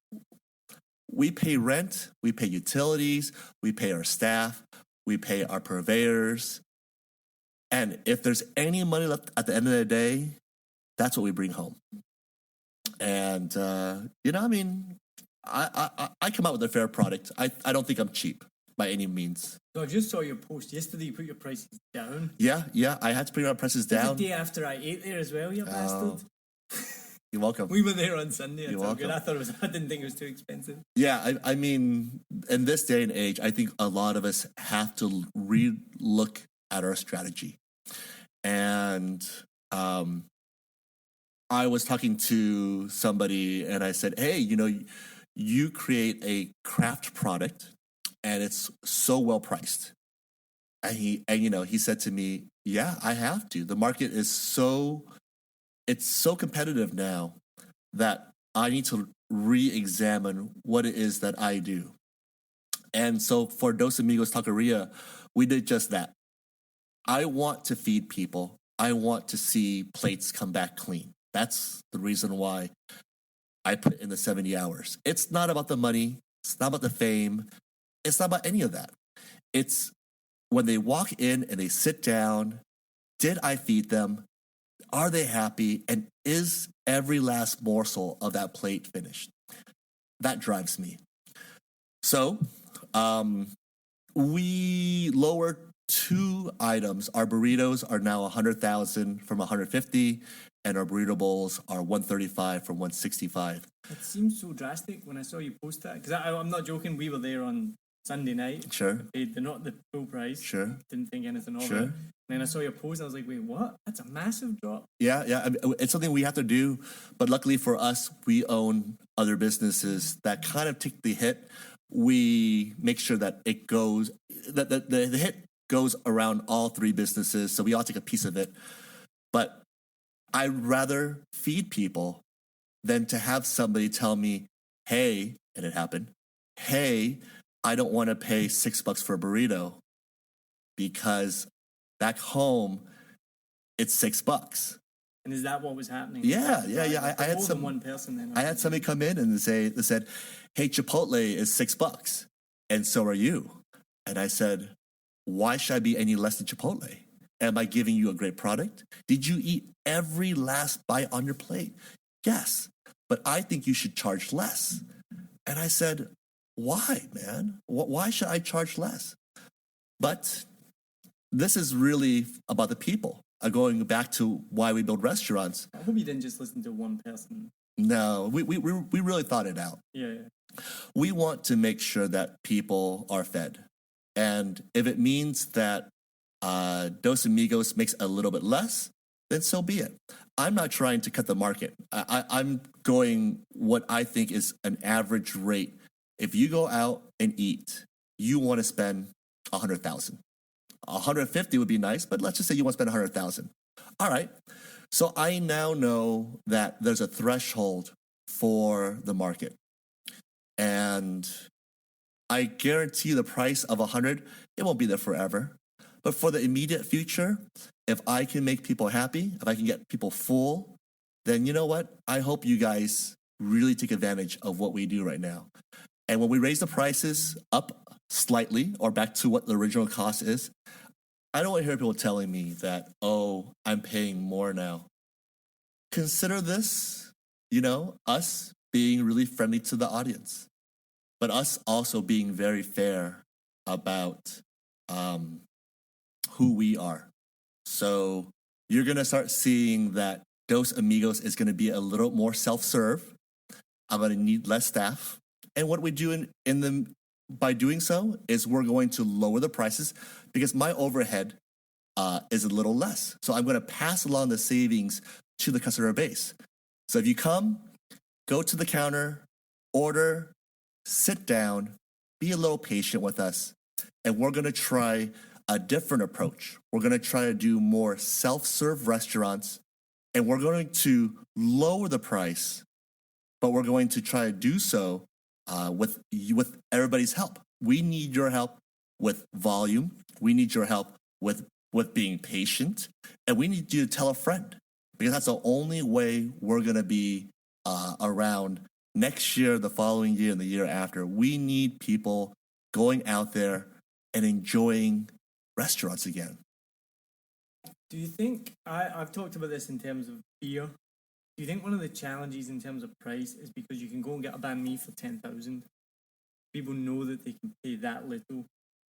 B: we pay rent, we pay utilities, we pay our staff, we pay our purveyors. And if there's any money left at the end of the day, that's what we bring home. And, I mean, I come out with a fair product. I don't think I'm cheap by any means.
A: So I just saw your post yesterday. You put your prices down.
B: Yeah. I had to bring our prices down.
A: The day after I ate there as well, you bastard.
B: You're welcome.
A: We were there on Sunday.
B: You're welcome.
A: Good. I didn't think it was too expensive.
B: Yeah, I mean, in this day and age, I think a lot of us have to re-look at our strategy. And I was talking to somebody and I said, hey, you create a craft product and it's so well priced. And he said to me, yeah, I have to. The market is so competitive now that I need to re-examine what it is that I do. And so for Dos Amigos Taqueria, we did just that. I want to feed people. I want to see plates come back clean. That's the reason why I put in the 70 hours. It's not about the money. It's not about the fame. It's not about any of that. It's when they walk in and they sit down, did I feed them? Are they happy? And is every last morsel of that plate finished? That drives me. So we lowered 2 items. Our burritos are now 100,000 from 150, and our burrito bowls are 135 from 165.
A: It seems so drastic when I saw you post that. Because I'm not joking, we were there on Sunday night.
B: Sure.
A: Paid not the full price.
B: Sure.
A: Didn't think anything of
B: sure.
A: it. And then I saw your post and I was like, wait, what? That's a massive drop.
B: Yeah. I mean, it's something we have to do. But luckily for us, we own other businesses that kind of take the hit. We make sure that it goes, that the hit goes around all 3 businesses. So we all take a piece of it. But I'd rather feed people than to have somebody tell me, hey, and it happened, hey, I don't want to pay $6 for a burrito because back home it's $6.
A: And is that what was happening?
B: Yeah.
A: I had more than one person then.
B: I had somebody come in and they said, hey, Chipotle is $6 and so are you. And I said, why should I be any less than Chipotle? Am I giving you a great product? Did you eat every last bite on your plate? Yes, but I think you should charge less. And I said, why, man? Why should I charge less? But this is really about the people. Going back to why we build restaurants.
A: I hope you didn't just listen to one person.
B: No, we really thought it out.
A: Yeah.
B: We want to make sure that people are fed. And if it means that Dos Amigos makes a little bit less, then so be it. I'm not trying to cut the market. I'm going what I think is an average rate. If you go out and eat, you want to spend 100,000. 150 would be nice, but let's just say you want to spend 100,000. All right. So I now know that there's a threshold for the market. And I guarantee the price of 100, it won't be there forever. But for the immediate future, if I can make people happy, if I can get people full, then you know what? I hope you guys really take advantage of what we do right now. And when we raise the prices up slightly or back to what the original cost is, I don't want to hear people telling me that, oh, I'm paying more now. Consider this, us being really friendly to the audience, but us also being very fair about who we are. So you're going to start seeing that Dos Amigos is going to be a little more self-serve. I'm going to need less staff. And what we do by doing so is we're going to lower the prices because my overhead is a little less. So I'm going to pass along the savings to the customer base. So if you come, go to the counter, order, sit down, be a little patient with us, and we're going to try a different approach. We're going to try to do more self-serve restaurants, and we're going to lower the price, but we're going to try to do so with everybody's help. We need your help with volume. We need your help with being patient, and we need you to tell a friend because that's the only way we're going to be around next year, the following year, and the year after. We need people going out there and enjoying restaurants again.
A: Do you think, I've talked about this in terms of fear, Do you think one of the challenges in terms of price is because you can go and get a banh mi for 10,000? People know that they can pay that little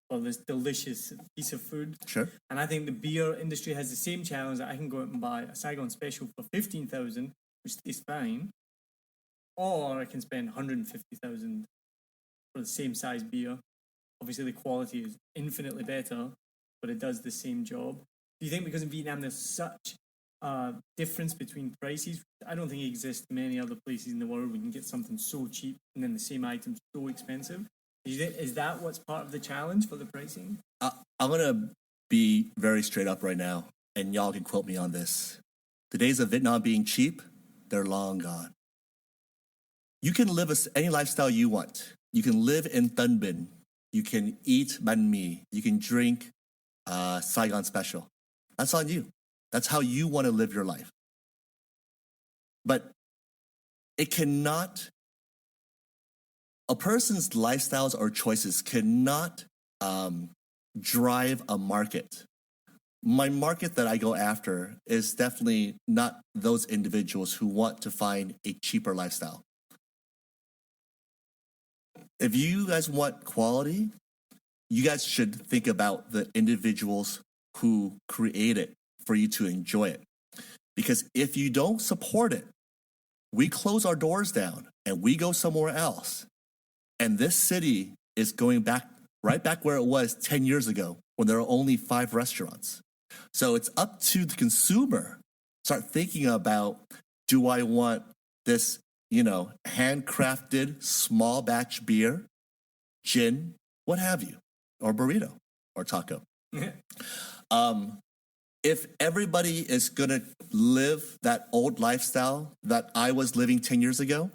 A: for this delicious piece of food.
B: Sure.
A: And I think the beer industry has the same challenge that I can go out and buy a Saigon Special for 15,000, which tastes fine, or I can spend 150,000 for the same size beer. Obviously, the quality is infinitely better, but it does the same job. Do you think because in Vietnam there's such a difference between prices? I don't think it exists many other places in the world where you can get something so cheap and then the same item so expensive. Is that what's part of the challenge for the pricing?
B: I'm going to be very straight up right now, and y'all can quote me on this. The days of Vietnam being cheap, they're long gone. You can live any lifestyle you want. You can live in Tân Binh. You can eat banh mi. You can drink Saigon Special. That's on you. That's how you want to live your life. But a person's lifestyles or choices cannot drive a market. My market that I go after is definitely not those individuals who want to find a cheaper lifestyle. If you guys want quality, you guys should think about the individuals who create it for you to enjoy it. Because if you don't support it, we close our doors down and we go somewhere else. And this city is going right back where it was 10 years ago when there were only 5 restaurants. So it's up to the consumer. Start thinking about, do I want this, handcrafted small batch beer, gin, what have you, or burrito or taco? If everybody is going to live that old lifestyle that I was living 10 years ago,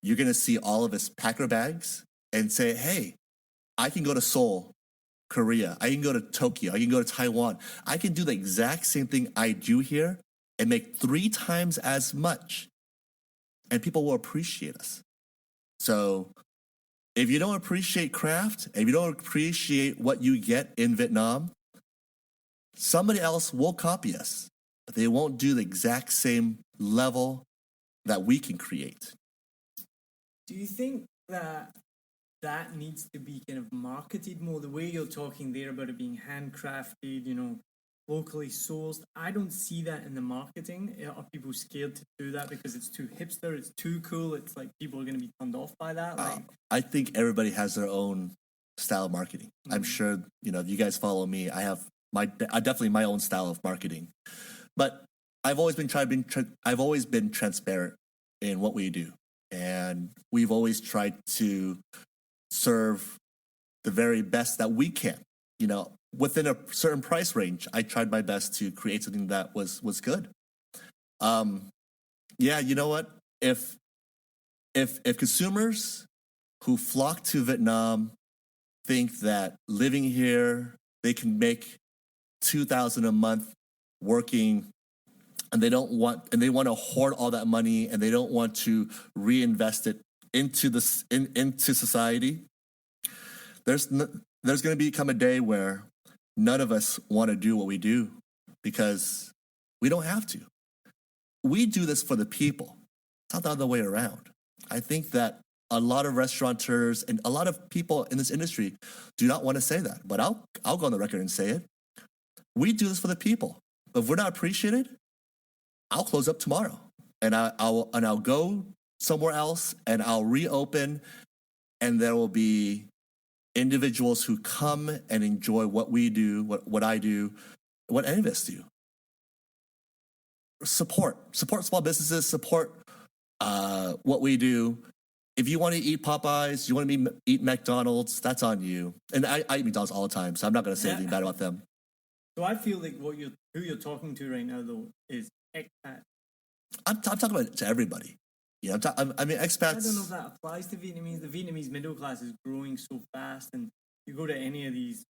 B: you're going to see all of us pack our bags and say, hey, I can go to Seoul, Korea. I can go to Tokyo. I can go to Taiwan. I can do the exact same thing I do here and make 3 times as much. And people will appreciate us. So if you don't appreciate craft, if you don't appreciate what you get in Vietnam, somebody else will copy us, but they won't do the exact same level that we can create.
A: Do you think that needs to be kind of marketed more? The way you're talking there about it being handcrafted, locally sourced, I don't see that in the marketing. Are people scared to do that because it's too hipster, it's too cool, it's like people are going to be turned off by that?
B: I think everybody has their own style of marketing. Mm-hmm. I'm sure, if you guys follow me, I have definitely my own style of marketing. But I've always been transparent in what we do. And we've always tried to serve the very best that we can. Within a certain price range, I tried my best to create something that was good. You know what? If consumers who flock to Vietnam think that living here they can make $2,000 a month working, and they want to hoard all that money, and they don't want to reinvest it into society, there's going to become a day where none of us want to do what we do because we don't have to. We do this for the people. It's not the other way around. I think that a lot of restaurateurs and a lot of people in this industry do not want to say that, but I'll go on the record and say it. We do this for the people. If we're not appreciated, I'll close up tomorrow, and I'll go somewhere else, and I'll reopen, and there will be individuals who come and enjoy what we do, what I do, what any of us do. Support small businesses. Support what we do. If you want to eat Popeyes, you want to eat McDonald's, that's on you. And I eat McDonald's all the time, so I'm not going to say anything bad about them.
A: So I feel like who you're talking to right now, though, is expats.
B: I'm talking about it to everybody. Expats.
A: I don't know if that applies to Vietnamese. The Vietnamese middle class is growing so fast, and you go to any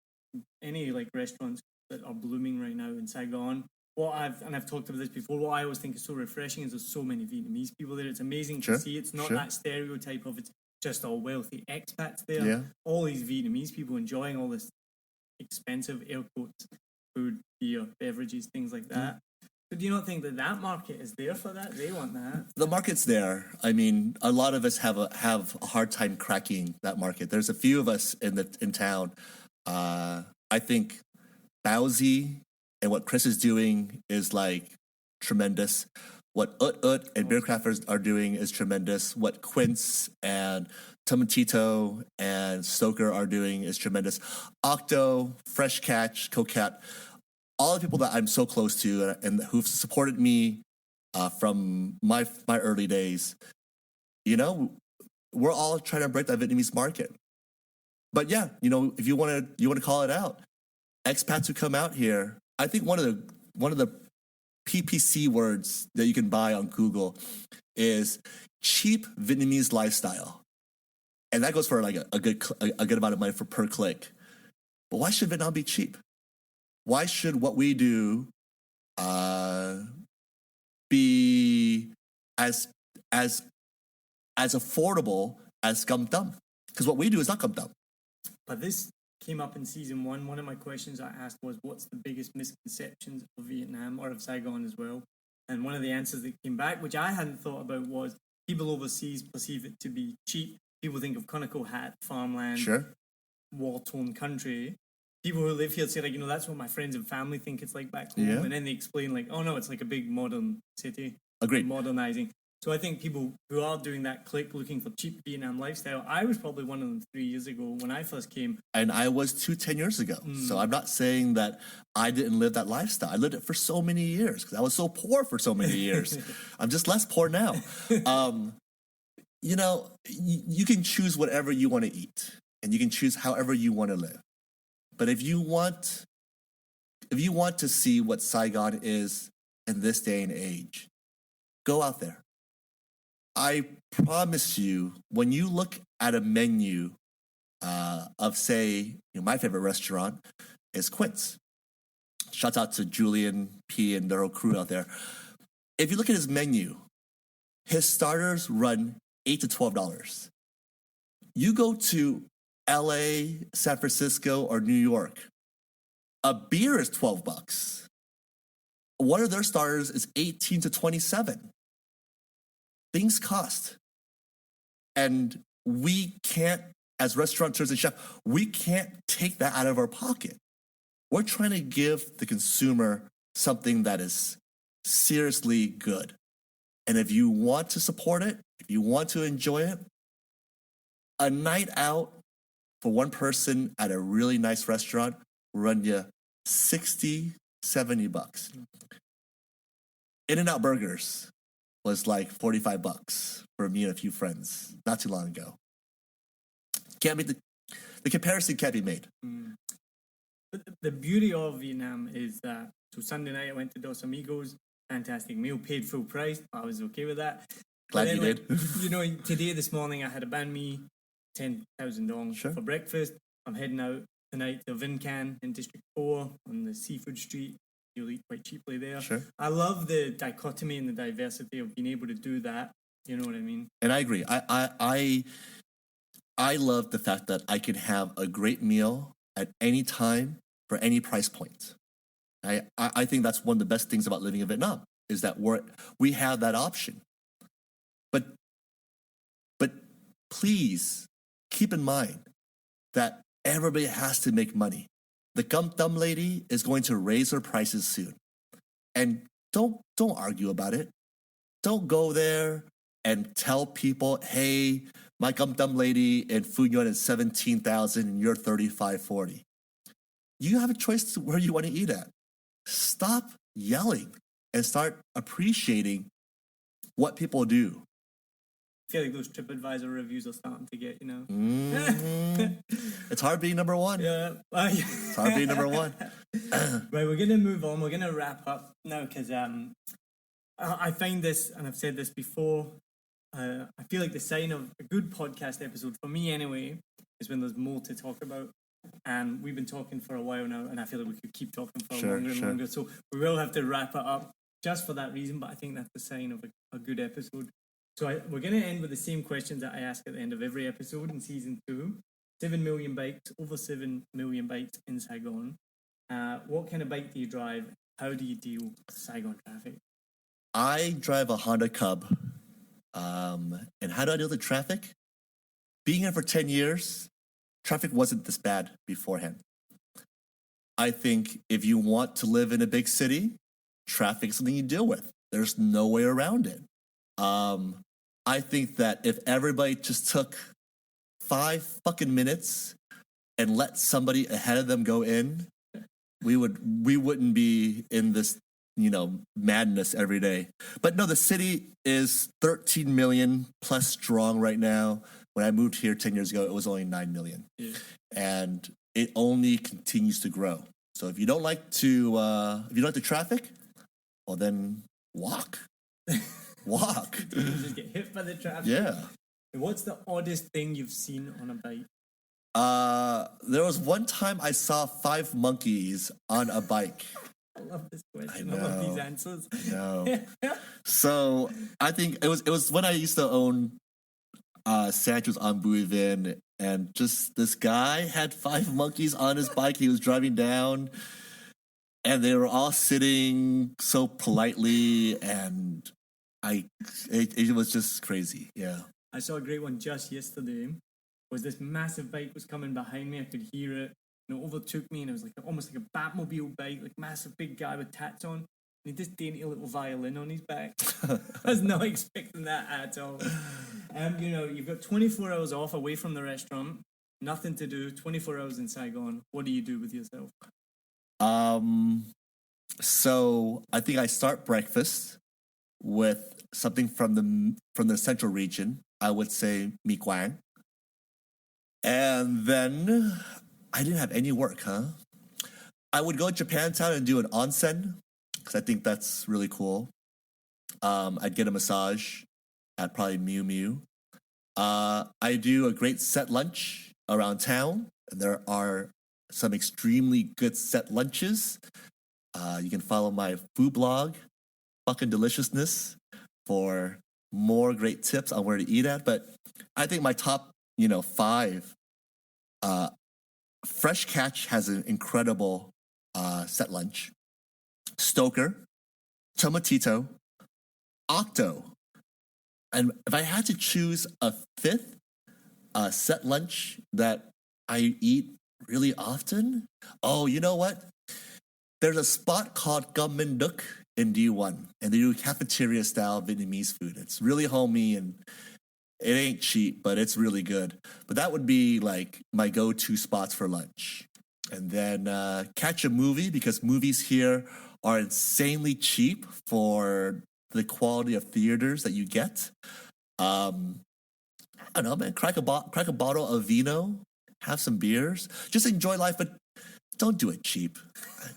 A: restaurants that are blooming right now in Saigon. I've talked about this before. What I always think is so refreshing is there's so many Vietnamese people there. It's amazing to see. It's not that stereotype of it's just all wealthy expats there. Yeah. All these Vietnamese people enjoying all this expensive air quotes food, beer, beverages, things like that. But do you not think that that market is there for that? They want that.
B: The market's there. I mean, a lot of us have a hard time cracking that market. There's a few of us in town. I think Bowsy and what Chris is doing is like tremendous. What Ut and Beer Crafters are doing is tremendous. What Quince and Tomatito and Stoker are doing is tremendous. Octo, Fresh Catch, Coquette, all the people that I'm so close to and who've supported me from my early days, you know, we're all trying to break that Vietnamese market. But yeah, you know, if you want to call it out, expats who come out here, I think one of the PPC words that you can buy on Google is cheap Vietnamese lifestyle, and that goes for like a good amount of money per click. But why should Vietnam be cheap? Why should what we do be as affordable as Cam Tam? Because what we do is not Cam Tam.
A: But this came up in season 1. One of my questions I asked was, what's the biggest misconceptions of Vietnam or of Saigon as well? And one of the answers that came back, which I hadn't thought about, was people overseas perceive it to be cheap. People think of Conoco Hat, farmland,
B: Sure,
A: war-torn country. People who live here say, like, you know, that's what my friends and family think it's like back home.
B: Yeah.
A: And then they explain, like, oh no, it's like a big modern city.
B: agreed.
A: Modernizing. So I think people who are doing that click, looking for cheap Vietnam lifestyle, I was probably one of them 3 years ago when I first came.
B: And I was too 10 years ago. So I'm not saying that I didn't live that lifestyle. I lived it for so many years because I was so poor for so many years. I'm just less poor now. You know, you can choose whatever you want to eat and you can choose however you want to live. But if you want to see what Saigon is in this day and age, go out there. I promise you, when you look at a menu of, say, you know, my favorite restaurant is Quince. Shouts out to Julian P. and their whole crew out there. If you look at his menu, his starters run $8 to $12. You go to LA, San Francisco, or New York, a beer is $12. One of their starters is 18 to 27. Things cost. And we can't, as restaurateurs and chefs, we can't take that out of our pocket. We're trying to give the consumer something that is seriously good. And if you want to support it, if you want to enjoy it, a night out for one person at a really nice restaurant will run you $60, $70. In-N-Out Burgers was like $45 for me and a few friends not too long ago. Can't be the comparison can't be made.
A: But the beauty of Vietnam is that, so Sunday night I went to Dos Amigos, fantastic meal, paid full price. I was okay with that.
B: Glad you did.
A: You know, this morning I had a banh mi, 10,000 dong for breakfast. I'm heading out tonight to Vinh Can in District 4 on the seafood street. You'll eat quite cheaply there.
B: Sure.
A: I love the dichotomy and the diversity of being able to do that. You know what I mean?
B: And I agree. I love the fact that I can have a great meal at any time for any price point. I think that's one of the best things about living in Vietnam is that we have that option. But please keep in mind that everybody has to make money. The Cam Tam lady is going to raise her prices soon. And don't argue about it. Don't go there and tell people, hey, my Cam Tam lady in Phu Nhuan is 17,000 and you're 35.40. You have a choice to where you want to eat at. Stop yelling and start appreciating what people do.
A: I feel like those TripAdvisor reviews are starting to get, you know.
B: It's hard being number one.
A: Yeah.
B: It's hard being number one.
A: Right, we're going to move on. We're going to wrap up now because I find this, and I've said this before, I feel like the sign of a good podcast episode, for me anyway, is when there's more to talk about. And we've been talking for a while now, and I feel like we could keep talking for longer and longer. So we will have to wrap it up just for that reason, but I think that's the sign of a good episode. So we're going to end with the same questions that I ask at the end of every episode in season 2. 7 million bikes, over 7 million bikes in Saigon. What kind of bike do you drive? How do you deal with Saigon traffic?
B: I drive a Honda Cub. And how do I deal with the traffic? Being here for 10 years, traffic wasn't this bad beforehand. I think if you want to live in a big city, traffic is something you deal with. There's no way around it. I think that if everybody just took 5 fucking minutes and let somebody ahead of them go in, we wouldn't be in this, madness every day. But no, the city is 13 million plus strong right now. When I moved here 10 years ago, it was only 9 million. Yeah. And it only continues to grow. So if you don't like the traffic, well then walk. Walk.
A: Just get hit by the traffic.
B: Yeah.
A: What's the oddest thing you've seen on a bike?
B: There was one time I saw 5 monkeys on a bike.
A: I love this question. I love these answers.
B: I know. So I think it was when I used to own Sancho's on Bouivin, and just this guy had 5 monkeys on his bike. He was driving down, and they were all sitting so politely, and it was just crazy. Yeah.
A: I saw a great one just yesterday. Was this massive bike was coming behind me. I could hear it. And it overtook me, and it was almost like a Batmobile bike, like massive big guy with tats on. And he had this dainty little violin on his back. I was not expecting that at all. You've got 24 hours off away from the restaurant, nothing to do, 24 hours in Saigon. What do you do with yourself?
B: So I think I start breakfast with something from the central region. I would say mi guang. And then I didn't have any work, I would go to Japantown and do an onsen, because I think that's really cool. I'd get a massage at probably Miu Miu. I do a great set lunch around town, and there are some extremely good set lunches. You can follow my food blog, Fucking Deliciousness, for more great tips on where to eat at. But I think my top, 5, Fresh Catch has an incredible set lunch. Stoker, Tomatito, Octo. And if I had to choose a 5th set lunch that I eat really often, you know what? There's a spot called Gum Min Duk in D1, and they do cafeteria-style Vietnamese food. It's really homey, and it ain't cheap, but it's really good. But that would be like my go-to spots for lunch. And then catch a movie, because movies here are insanely cheap for the quality of theaters that you get. I don't know, man. Crack a bottle of vino, have some beers, just enjoy life, but don't do it cheap.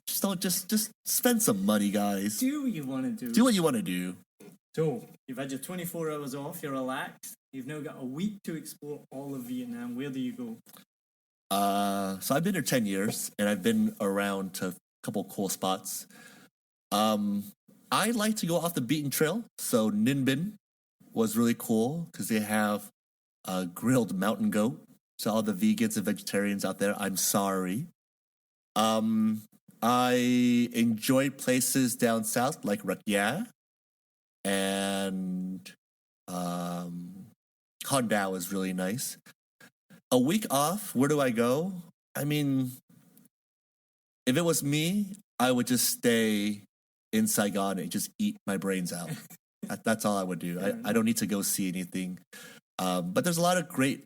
B: Just spend some money, guys.
A: Do what you want to do.
B: Do what you want to do.
A: So you've had your 24 hours off. You're relaxed. You've now got a week to explore all of Vietnam. Where do you go?
B: So I've been here 10 years, and I've been around to a couple cool spots. I like to go off the beaten trail. So Ninh Binh was really cool because they have a grilled mountain goat. So all the vegans and vegetarians out there, I'm sorry. I enjoy places down south like Rat Ya, and Con Dao is really nice. A week off, where do I go? I mean, if it was me, I would just stay in Saigon and just eat my brains out. That's all I would do. I don't need to go see anything. But there's a lot of great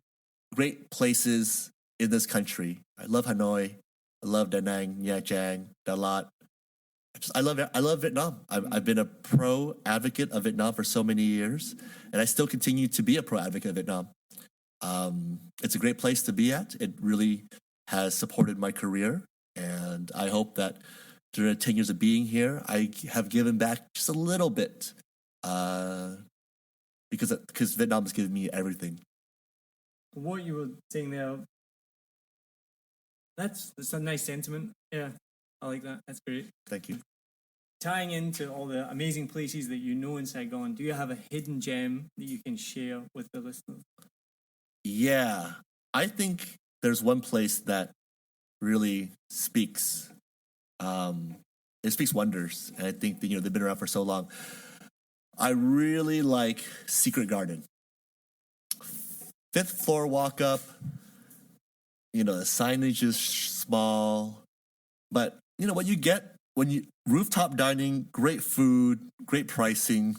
B: places in this country. I love Hanoi. I love Da Nang, Nha Trang, Dalat. I love Vietnam. I've been a pro advocate of Vietnam for so many years, and I still continue to be a pro advocate of Vietnam. It's a great place to be at. It really has supported my career, and I hope that during the 10 years of being here, I have given back just a little bit, because Vietnam has given me everything.
A: What you were saying there, that's a nice sentiment. Yeah, I like that. That's great.
B: Thank you.
A: Tying into all the amazing places that you know in Saigon, do you have a hidden gem that you can share with the listeners?
B: Yeah, I think there's one place that really speaks. it speaks wonders. And I think that, they've been around for so long. I really like Secret Garden. 5th floor walk up. The signage is small, but what you get when you rooftop dining, great food, great pricing,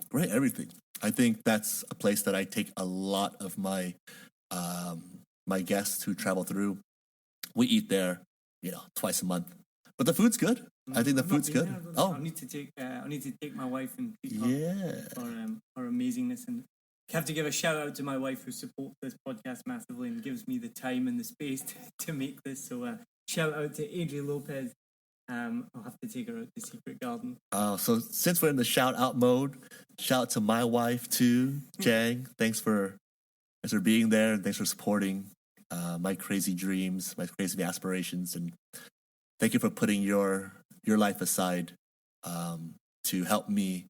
B: great everything. I think that's a place that I take a lot of my my guests who travel through. We eat there, twice a month, but the food's good. I think the food's good.
A: I need to take my wife and treat her for amazingness, and I have to give a shout out to my wife who supports this podcast massively and gives me the time and the space to make this. So shout out to Adri Lopez. I'll have to take her out to Secret Garden.
B: Oh, so since we're in the shout out mode, shout out to my wife too, Jang. Thanks for being there, and thanks for supporting my crazy dreams, my crazy aspirations, and thank you for putting your life aside to help me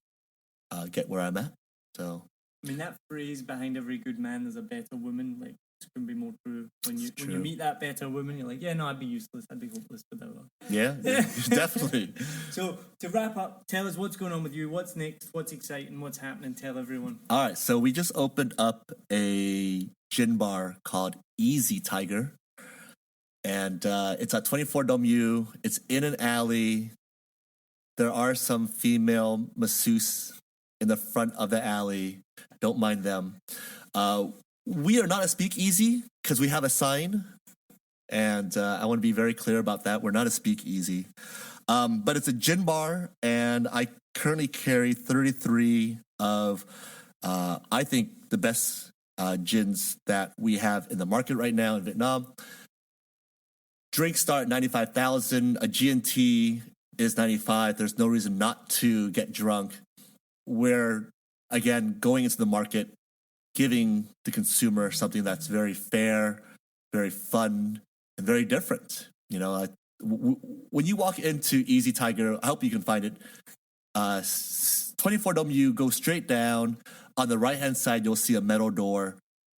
B: get where I'm at. So,
A: I mean, that phrase behind every good man there's a better woman, like, it couldn't be more true. When you meet that better woman, you're like, yeah, no, I'd be useless, I'd be hopeless without her.
B: Yeah, definitely.
A: So to wrap up, tell us what's going on with you, what's next, what's exciting, what's happening, tell everyone.
B: All right, so we just opened up a gin bar called Easy Tiger, and it's at 24 Dome U. It's in an alley. There are some female masseuse in the front of the alley. Don't mind them. We are not a speakeasy because we have a sign, and I want to be very clear about that. We're not a speakeasy, but it's a gin bar, and I currently carry 33 of, I think, the best gins that we have in the market right now in Vietnam. Drinks start at 95,000. A G&T is 95. There's no reason not to get drunk. We're, again, going into the market, giving the consumer something that's very fair, very fun, and very different. When you walk into Easy Tiger, I hope you can find it. 24 Dome U, go straight down. On the right-hand side, you'll see a metal door.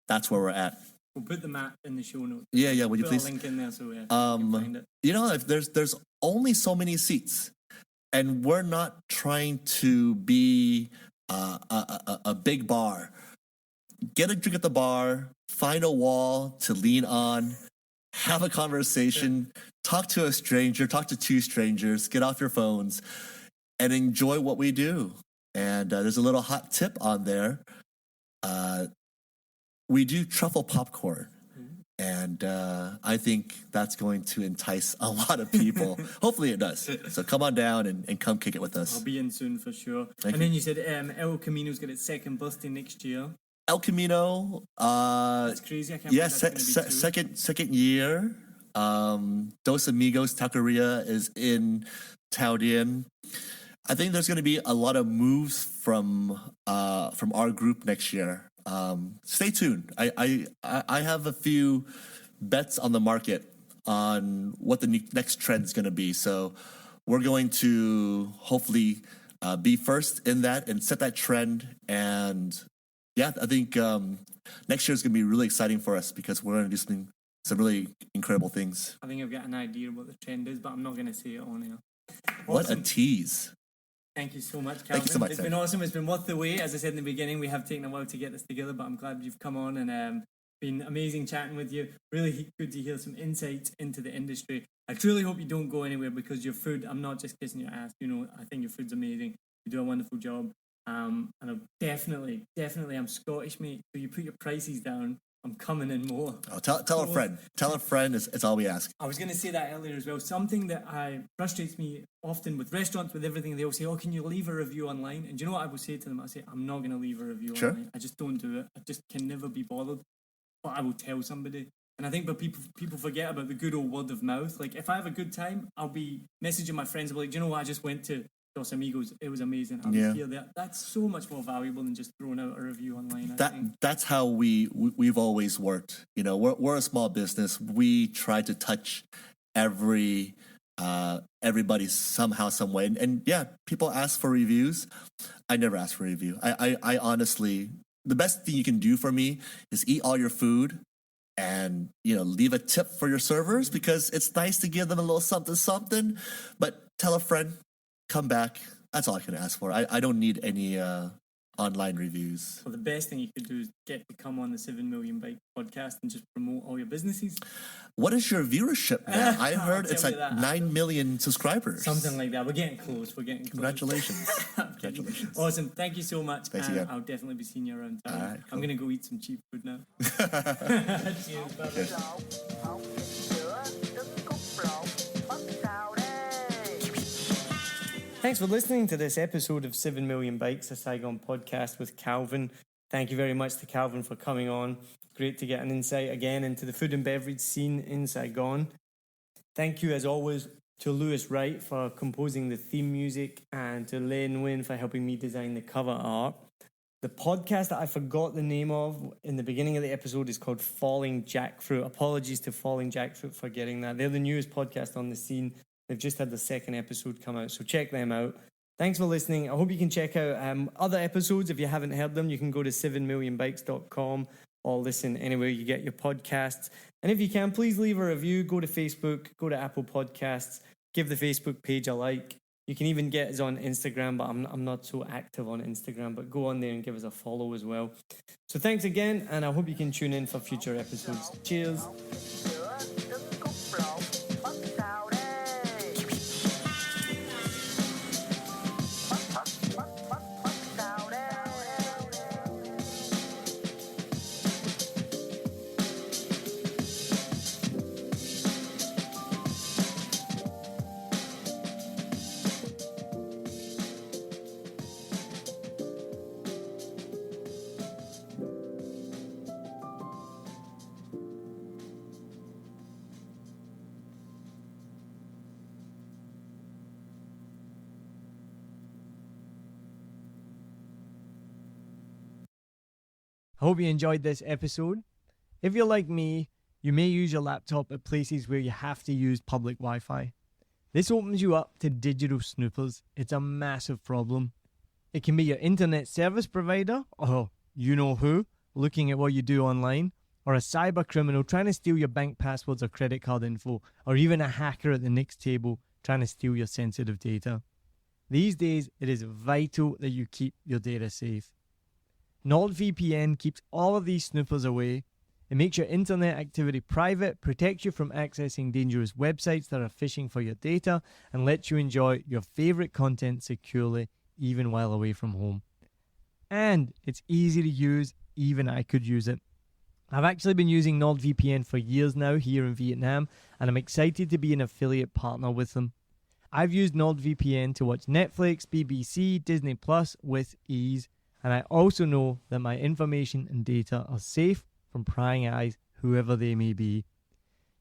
B: That's where we're at.
A: We'll put the map in the show notes.
B: Yeah. Would you please?
A: Put a link in there so you can find it.
B: There's only so many seats, and we're not trying to be a big bar. Get a drink at the bar, find a wall to lean on, have a conversation, talk to a stranger, talk to two strangers, get off your phones, and enjoy what we do. And there's a little hot tip on there. We do truffle popcorn. And I think that's going to entice a lot of people. Hopefully it does. So come on down and come kick it with us.
A: I'll be in soon for sure.
B: Thank you.
A: Then you said El Camino's got its second birthday next year.
B: El Camino.
A: That's crazy. I can't believe that's gonna be
B: second year. Dos Amigos Taqueria is in Taodian. I think there's going to be a lot of moves from our group next year. Stay tuned. I have a few bets on the market on what the next trend is going to be. So we're going to hopefully be first in that and set that trend. And yeah, I think next year is going to be really exciting for us because we're going to do some really incredible things.
A: I think I've got an idea of what the trend is, but I'm not going to say it on here. Awesome.
B: What a tease.
A: Thank you so much, Calvin.
B: Thank you so much.
A: It's been awesome. It's been worth the wait. As I said in the beginning, we have taken a while to get this together, but I'm glad you've come on and been amazing chatting with you. Really good to hear some insights into the industry. I truly hope you don't go anywhere because your food, I'm not just kissing your ass. I think your food's amazing. You do a wonderful job. And I'm definitely, I'm Scottish, mate. So you put your prices down, I'm coming in more.
B: Oh, tell a friend. Tell a friend. It's all we ask.
A: I was going to say that earlier as well. Something that frustrates me often with restaurants, with everything, they all say, "Oh, can you leave a review online?" And do you know what I will say to them? I say, "I'm not going to leave a review online. I just don't do it. I just can never be bothered. But I will tell somebody." And I think, but people forget about the good old word of mouth. Like if I have a good time, I'll be messaging my friends. I'll be like, "Do you know what? I just went to Dos Amigos. It was amazing." I'll hear that. That's so much more valuable than just throwing out a review online.
B: That's how we've always worked. We're a small business. We try to touch everybody somehow, some way. And yeah, people ask for reviews. I never ask for a review. I honestly, the best thing you can do for me is eat all your food and leave a tip for your servers because it's nice to give them a little something. But tell a friend, come back. That's all I can ask for. I don't need any online reviews.
A: Well, the best thing you could do is get to come on the 7 Million Bike podcast and just promote all your businesses.
B: What is your viewership now? I heard it's like
A: that.
B: 9 million subscribers.
A: Something like that. We're getting close.
B: Congratulations. Congratulations.
A: Awesome. Thank you so much.
B: Thanks again.
A: I'll definitely be seeing you around town.
B: All right, cool.
A: I'm going to go eat some cheap food now. Cheers. Bye-bye.
B: Cheers.
A: Thanks for listening to this episode of 7 Million Bikes, a Saigon podcast with Calvin. Thank you very much to Calvin for coming on. Great to get an insight again into the food and beverage scene in Saigon. Thank you, as always, to Lewis Wright for composing the theme music and to Len Nguyen for helping me design the cover art. The podcast that I forgot the name of in the beginning of the episode is called Falling Jackfruit. Apologies to Falling Jackfruit for getting that. They're the newest podcast on the scene. They've just had the second episode come out, so check them out. Thanks for listening. I hope you can check out other episodes. If you haven't heard them, you can go to 7millionbikes.com or listen anywhere you get your podcasts. And if you can, please leave a review. Go to Facebook, go to Apple Podcasts, give the Facebook page a like. You can even get us on Instagram, but I'm not so active on Instagram, but go on there and give us a follow as well. So thanks again, and I hope you can tune in for future episodes. Cheers. I hope you enjoyed this episode. If you're like me, you may use your laptop at places where you have to use public Wi-Fi. This opens you up to digital snoopers. It's a massive problem. It can be your internet service provider, or you know who, looking at what you do online, or a cyber criminal trying to steal your bank passwords or credit card info, or even a hacker at the next table trying to steal your sensitive data. These days, it is vital that you keep your data safe. NordVPN keeps all of these snoopers away. It makes your internet activity private, protects you from accessing dangerous websites that are phishing for your data, and lets you enjoy your favorite content securely, even while away from home. And it's easy to use, even I could use it. I've actually been using NordVPN for years now here in Vietnam, and I'm excited to be an affiliate partner with them. I've used NordVPN to watch Netflix, BBC, Disney Plus with ease. And I also know that my information and data are safe from prying eyes, whoever they may be.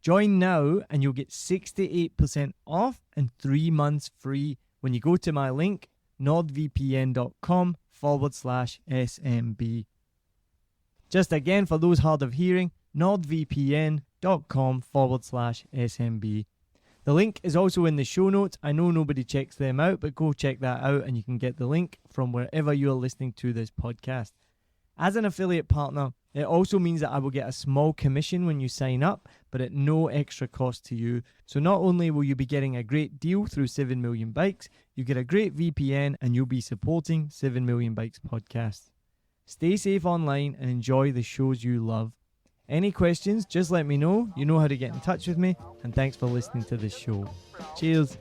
A: Join now and you'll get 68% off and 3 months free when you go to my link, nordvpn.com/SMB. Just again, for those hard of hearing, nordvpn.com/SMB. The link is also in the show notes. I know nobody checks them out, but go check that out and you can get the link from wherever you're listening to this podcast. As an affiliate partner, it also means that I will get a small commission when you sign up, but at no extra cost to you. So not only will you be getting a great deal through 7 Million Bikes, you get a great VPN and you'll be supporting 7 Million Bikes podcast. Stay safe online and enjoy the shows you love. Any questions, just let me know. You know how to get in touch with me. And thanks for listening to this show. Cheers.